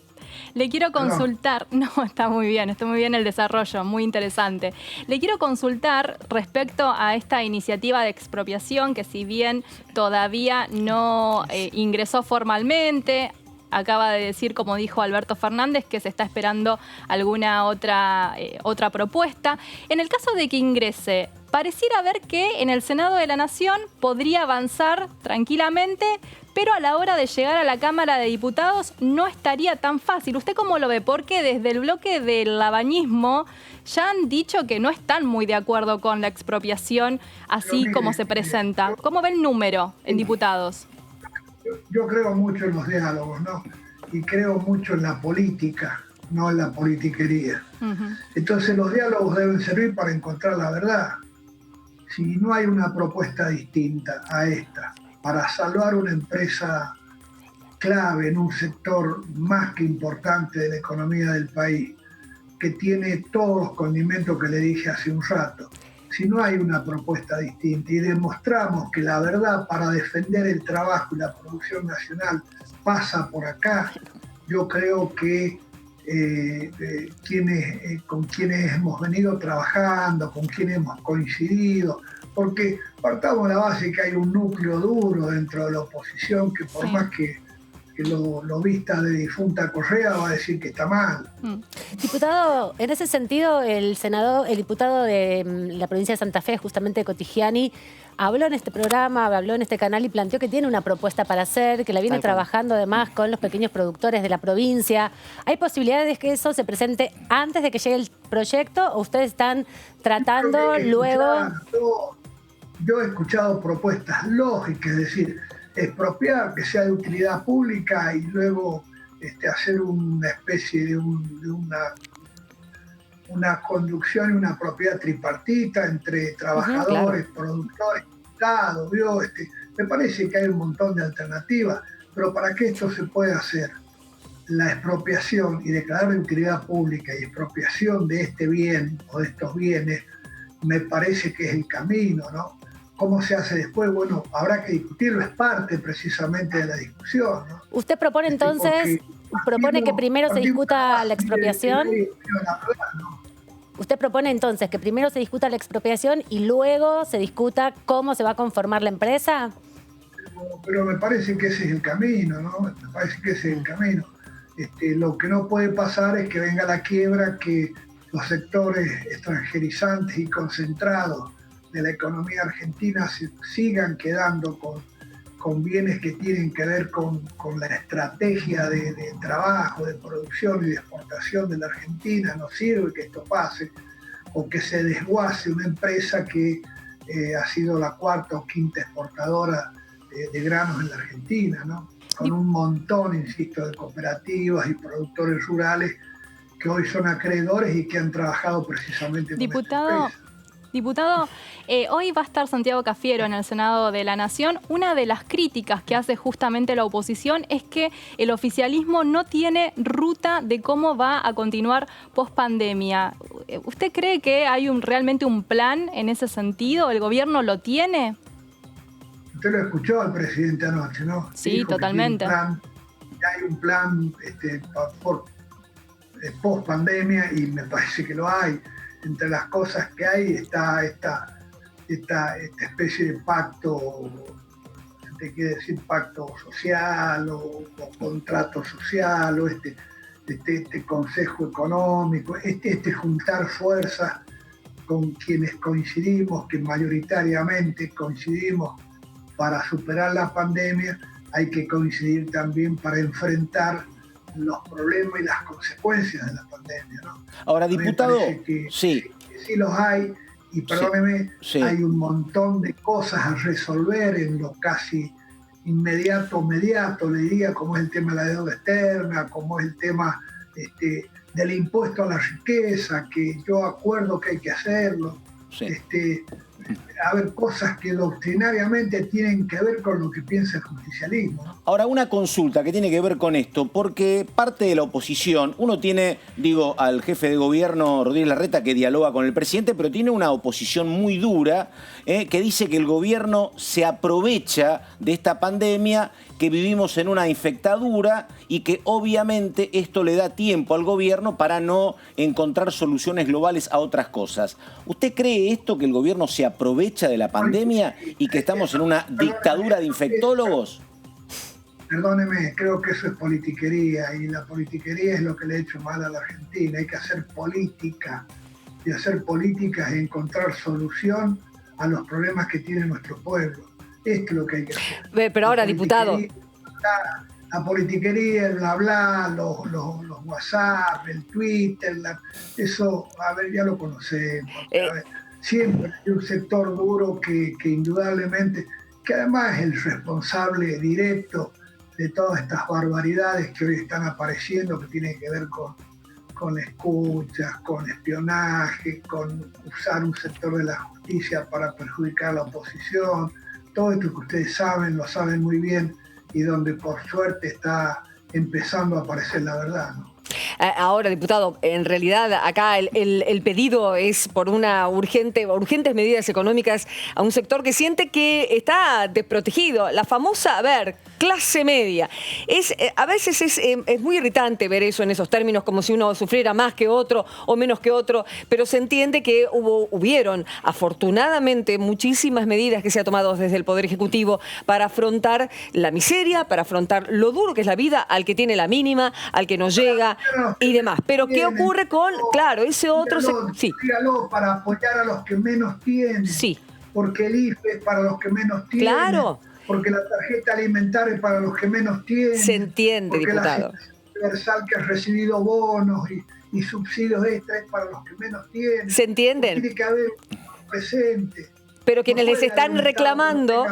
Le quiero consultar, no, está muy bien el desarrollo, muy interesante. Le quiero consultar respecto a esta iniciativa de expropiación que si bien todavía no ingresó formalmente, acaba de decir, como dijo Alberto Fernández, que se está esperando alguna otra propuesta. En el caso de que ingrese, pareciera ver que en el Senado de la Nación podría avanzar tranquilamente, pero a la hora de llegar a la Cámara de Diputados no estaría tan fácil. ¿Usted cómo lo ve? Porque desde el bloque del labañismo ya han dicho que no están muy de acuerdo con la expropiación así como se presenta. ¿Cómo ve el número en diputados? Yo creo mucho en los diálogos, ¿no? Y creo mucho en la política, no en la politiquería. Entonces los diálogos deben servir para encontrar la verdad. Si no hay una propuesta distinta a esta para salvar una empresa clave en un sector más que importante de la economía del país, que tiene todos los condimentos que le dije hace un rato, si no hay una propuesta distinta y demostramos que la verdad para defender el trabajo y la producción nacional pasa por acá, yo creo que con quienes hemos venido trabajando, con quienes hemos coincidido, porque partamos de la base que hay un núcleo duro dentro de la oposición que por más que que lo vista de difunta Correa va a decir que está mal. Diputado, en ese sentido, el diputado de la provincia de Santa Fe, justamente Cotigiani, habló en este programa, habló en este canal y planteó que tiene una propuesta para hacer, que la viene trabajando además con los pequeños productores de la provincia. ¿Hay posibilidades de que eso se presente antes de que llegue el proyecto o ustedes están tratando luego? Yo he escuchado propuestas lógicas, es decir, expropiar, que sea de utilidad pública y luego hacer una especie de una conducción y una propiedad tripartita entre trabajadores, productores, Estado, me parece que hay un montón de alternativas, pero para que esto se pueda hacer, la expropiación y declarar de utilidad pública y expropiación de este bien o de estos bienes, me parece que es el camino, ¿no? ¿Cómo se hace después? Bueno, habrá que discutirlo, es parte precisamente de la discusión, ¿no? ¿Usted propone entonces, que primero se discuta la expropiación? ¿Usted propone entonces que primero se discuta la expropiación y luego se discuta cómo se va a conformar la empresa? Pero me parece que ese es el camino, ¿no? Me parece que ese es el camino. Lo que no puede pasar es que venga la quiebra, que los sectores extranjerizantes y concentrados de la economía argentina se sigan quedando con bienes que tienen que ver con la estrategia de trabajo, de producción y de exportación de la Argentina. No sirve que esto pase, o que se desguace una empresa que ha sido la cuarta o quinta exportadora de granos en la Argentina, ¿no? Con un montón, insisto, de cooperativas y productores rurales que hoy son acreedores y que han trabajado precisamente con esta empresa. Diputado, hoy va a estar Santiago Cafiero en el Senado de la Nación. Una de las críticas que hace justamente la oposición es que el oficialismo no tiene ruta de cómo va a continuar post-pandemia. ¿Usted cree que hay realmente un plan en ese sentido? ¿El gobierno lo tiene? Usted lo escuchó al presidente anoche, ¿no? Sí, dijo totalmente. Hay un plan por post-pandemia y me parece que lo hay. Entre las cosas que hay está esta especie de pacto, se quiere decir pacto social o contrato social, o este consejo económico, juntar fuerzas con quienes coincidimos, que mayoritariamente coincidimos para superar la pandemia. Hay que coincidir también para enfrentar los problemas y las consecuencias de la pandemia, ¿no? Ahora, diputado, sí los hay, y perdóneme, hay un montón de cosas a resolver en lo casi inmediato, le diría, como es el tema de la deuda externa, como es el tema del impuesto a la riqueza, que yo acuerdo que hay que hacerlo. A ver, cosas que doctrinariamente tienen que ver con lo que piensa el justicialismo, ¿no? Ahora, una consulta que tiene que ver con esto, porque parte de la oposición, uno tiene, al jefe de gobierno, Rodríguez Larreta, que dialoga con el presidente, pero tiene una oposición muy dura, que dice que el gobierno se aprovecha de esta pandemia, que vivimos en una infectadura y que obviamente esto le da tiempo al gobierno para no encontrar soluciones globales a otras cosas. ¿Usted cree esto, que el gobierno se aprovecha de la pandemia y que estamos en una dictadura de infectólogos? Perdóneme, creo que eso es politiquería, y la politiquería es lo que le ha hecho mal a la Argentina. Hay que hacer política, y hacer política es encontrar solución a los problemas que tiene nuestro pueblo. Esto es lo que hay que hacer. Pero ahora, diputado, la politiquería, el bla bla, los WhatsApp, el Twitter, eso, a ver, ya lo conocemos. Siempre hay un sector duro que indudablemente, que además es el responsable directo de todas estas barbaridades que hoy están apareciendo, que tienen que ver con escuchas, con espionaje, con usar un sector de la justicia para perjudicar a la oposición. Todo esto que ustedes saben, lo saben muy bien, y donde por suerte está empezando a aparecer la verdad, ¿no? Ahora, diputado, en realidad acá el pedido es por urgentes medidas económicas a un sector que siente que está desprotegido. La famosa, clase media. A veces es muy irritante ver eso en esos términos, como si uno sufriera más que otro o menos que otro, pero se entiende que hubieron, afortunadamente, muchísimas medidas que se ha tomado desde el Poder Ejecutivo para afrontar la miseria, para afrontar lo duro que es la vida, al que tiene la mínima, al que no llega y demás. Pero ¿qué ocurre con, ese otro? Sí. Dígalo, para apoyar a los que menos tienen. Sí. Porque el IFE es para los que menos tienen. Claro. Porque la tarjeta alimentaria es para los que menos tienen. Se entiende, porque diputado. La universal que ha recibido bonos y subsidios extra es para los que menos tienen. ¿Se entienden? Tiene que haber un presente. Pero quienes les están reclamando...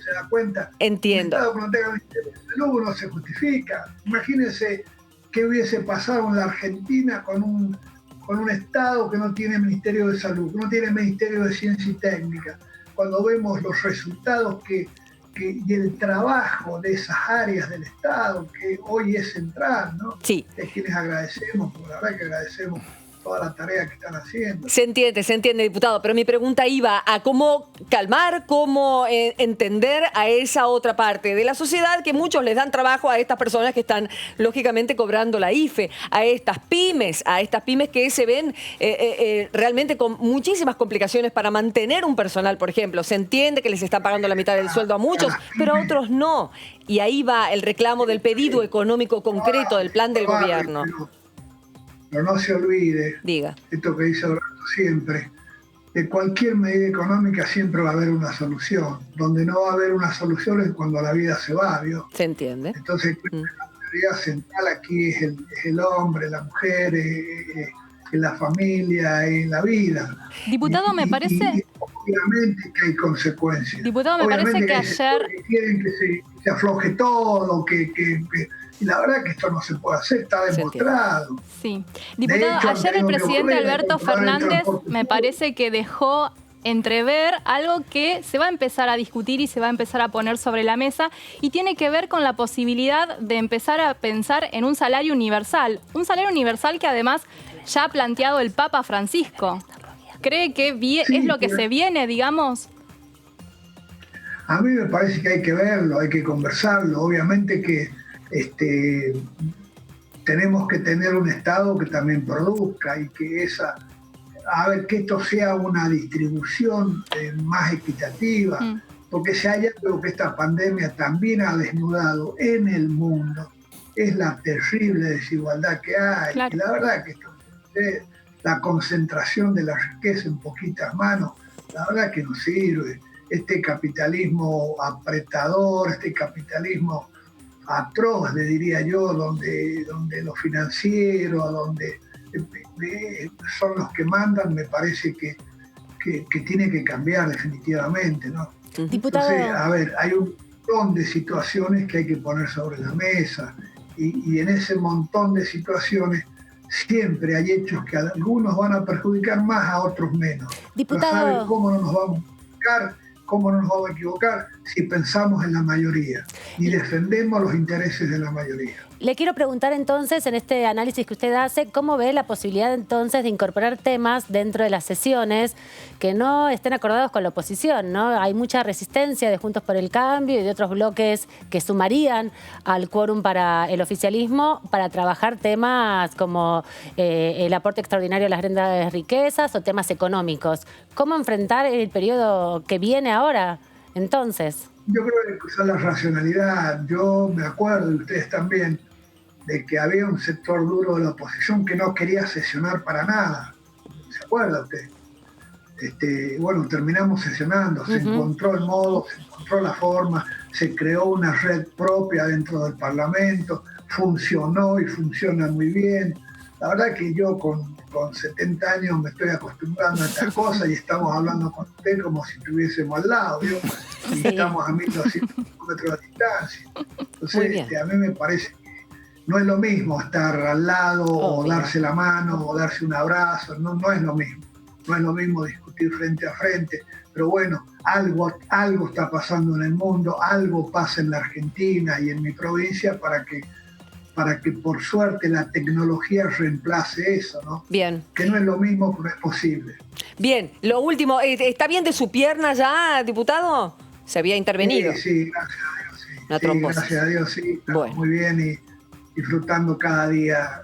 ¿Se da cuenta? Entiendo. Un Estado que no tenga Ministerio de Salud no se justifica. Imagínense qué hubiese pasado en la Argentina con un Estado que no tiene Ministerio de Salud, que no tiene Ministerio de Ciencia y Técnica. Cuando vemos los resultados y el trabajo de esas áreas del Estado, que hoy es central, ¿no? Sí. Es quienes agradecemos, porque la verdad que agradecemos toda la tarea que están haciendo. Se entiende, diputado, pero mi pregunta iba a cómo calmar, cómo entender a esa otra parte de la sociedad que muchos les dan trabajo a estas personas que están, lógicamente, cobrando la IFE, a estas pymes que se ven realmente con muchísimas complicaciones para mantener un personal, por ejemplo. Se entiende que les está pagando la mitad del sueldo a muchos, pero a otros no. Y ahí va el reclamo del pedido económico concreto del plan del gobierno. Pero no se olvide, diga, esto que dice Alberto siempre, de cualquier medida económica siempre va a haber una solución. Donde no va a haber una solución es cuando la vida se va, ¿vio? Se entiende. Entonces, la prioridad central aquí es el hombre, la mujer, la familia, la vida. Diputado, me parece... Y obviamente que hay consecuencias. Diputado, me parece que ayer... Que quieren que se afloje todo, y la verdad que esto no se puede hacer, está demostrado. Sí. Diputado, hecho, ayer el presidente Alberto Fernández me parece que dejó entrever algo que se va a empezar a discutir y se va a empezar a poner sobre la mesa y tiene que ver con la posibilidad de empezar a pensar en un salario universal. Un salario universal que además ya ha planteado el Papa Francisco. ¿Cree que es lo que se viene, digamos? A mí me parece que hay que verlo, hay que conversarlo. Obviamente que tenemos que tener un Estado que también produzca y que que esto sea una distribución más equitativa, porque si hay algo que esta pandemia también ha desnudado en el mundo, es la terrible desigualdad que hay. Claro. Y la verdad que la concentración de la riqueza en poquitas manos, la verdad que no sirve. Este capitalismo apretador, este capitalismo atroz, le diría yo, donde los financieros, donde son los que mandan, me parece que tiene que cambiar definitivamente, ¿no? Diputado. Entonces, a ver, hay un montón de situaciones que hay que poner sobre la mesa y en ese montón de situaciones siempre hay hechos que a algunos van a perjudicar más, a otros menos. Diputado. Pero ¿sabe cómo no nos vamos a perjudicar? ¿Cómo no nos vamos a equivocar si pensamos en la mayoría y defendemos los intereses de la mayoría? Le quiero preguntar entonces, en este análisis que usted hace, ¿cómo ve la posibilidad entonces de incorporar temas dentro de las sesiones que no estén acordados con la oposición, ¿no? Hay mucha resistencia de Juntos por el Cambio y de otros bloques que sumarían al quórum para el oficialismo para trabajar temas como el aporte extraordinario a las grandes riquezas o temas económicos. ¿Cómo enfrentar el periodo que viene ahora, entonces? Yo creo que hay que usar la racionalidad. Yo me acuerdo, y ustedes también, de que había un sector duro de la oposición que no quería sesionar para nada. ¿Se acuerda usted? Bueno, terminamos sesionando, se encontró el modo, se encontró la forma, se creó una red propia dentro del Parlamento, funcionó y funciona muy bien. La verdad que yo con 70 años me estoy acostumbrando a estas cosas y estamos hablando con usted como si estuviésemos al lado, ¿vio? Y sí. Estamos a 1.200 kilómetros de distancia. Entonces, a mí me parece que no es lo mismo estar al lado o darse la mano o darse un abrazo, no es lo mismo. No es lo mismo discutir frente a frente, pero bueno, algo está pasando en el mundo, algo pasa en la Argentina y en mi provincia para que para que por suerte la tecnología reemplace eso, ¿no? Bien. Que no es lo mismo, pero es posible. Bien, lo último, ¿está bien de su pierna ya, diputado? ¿Se había intervenido? Sí, gracias a Dios, sí. Una Sí, trombosis. gracias a Dios, sí. Estamos muy bien y disfrutando cada día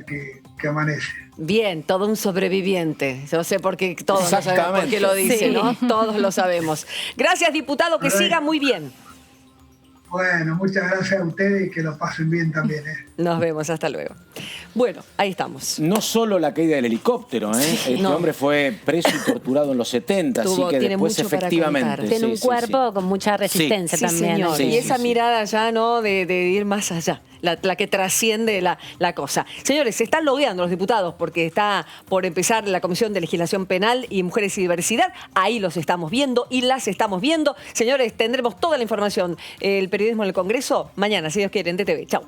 que amanece. Bien, todo un sobreviviente. Yo sé porque todos lo sabemos por qué lo dice, Sí. ¿no? Todos lo sabemos. Gracias, diputado, que siga muy bien. Bueno, muchas gracias a ustedes y que lo pasen bien también. Nos vemos, hasta luego. Bueno, ahí estamos. No solo la caída del helicóptero, Este hombre fue preso y torturado en los 70, así que tiene después mucho para efectivamente... contar. Tiene un cuerpo con mucha resistencia Sí, también. señor. Sí, y sí, esa sí. mirada ya, ¿no? De ir más allá, la que trasciende la cosa. Señores, se están logueando los diputados porque está por empezar la Comisión de Legislación Penal y Mujeres y Diversidad. Ahí los estamos viendo y las estamos viendo. Señores, tendremos toda la información, el periodismo en el Congreso, mañana, si Dios quiere, en TTV. Chau.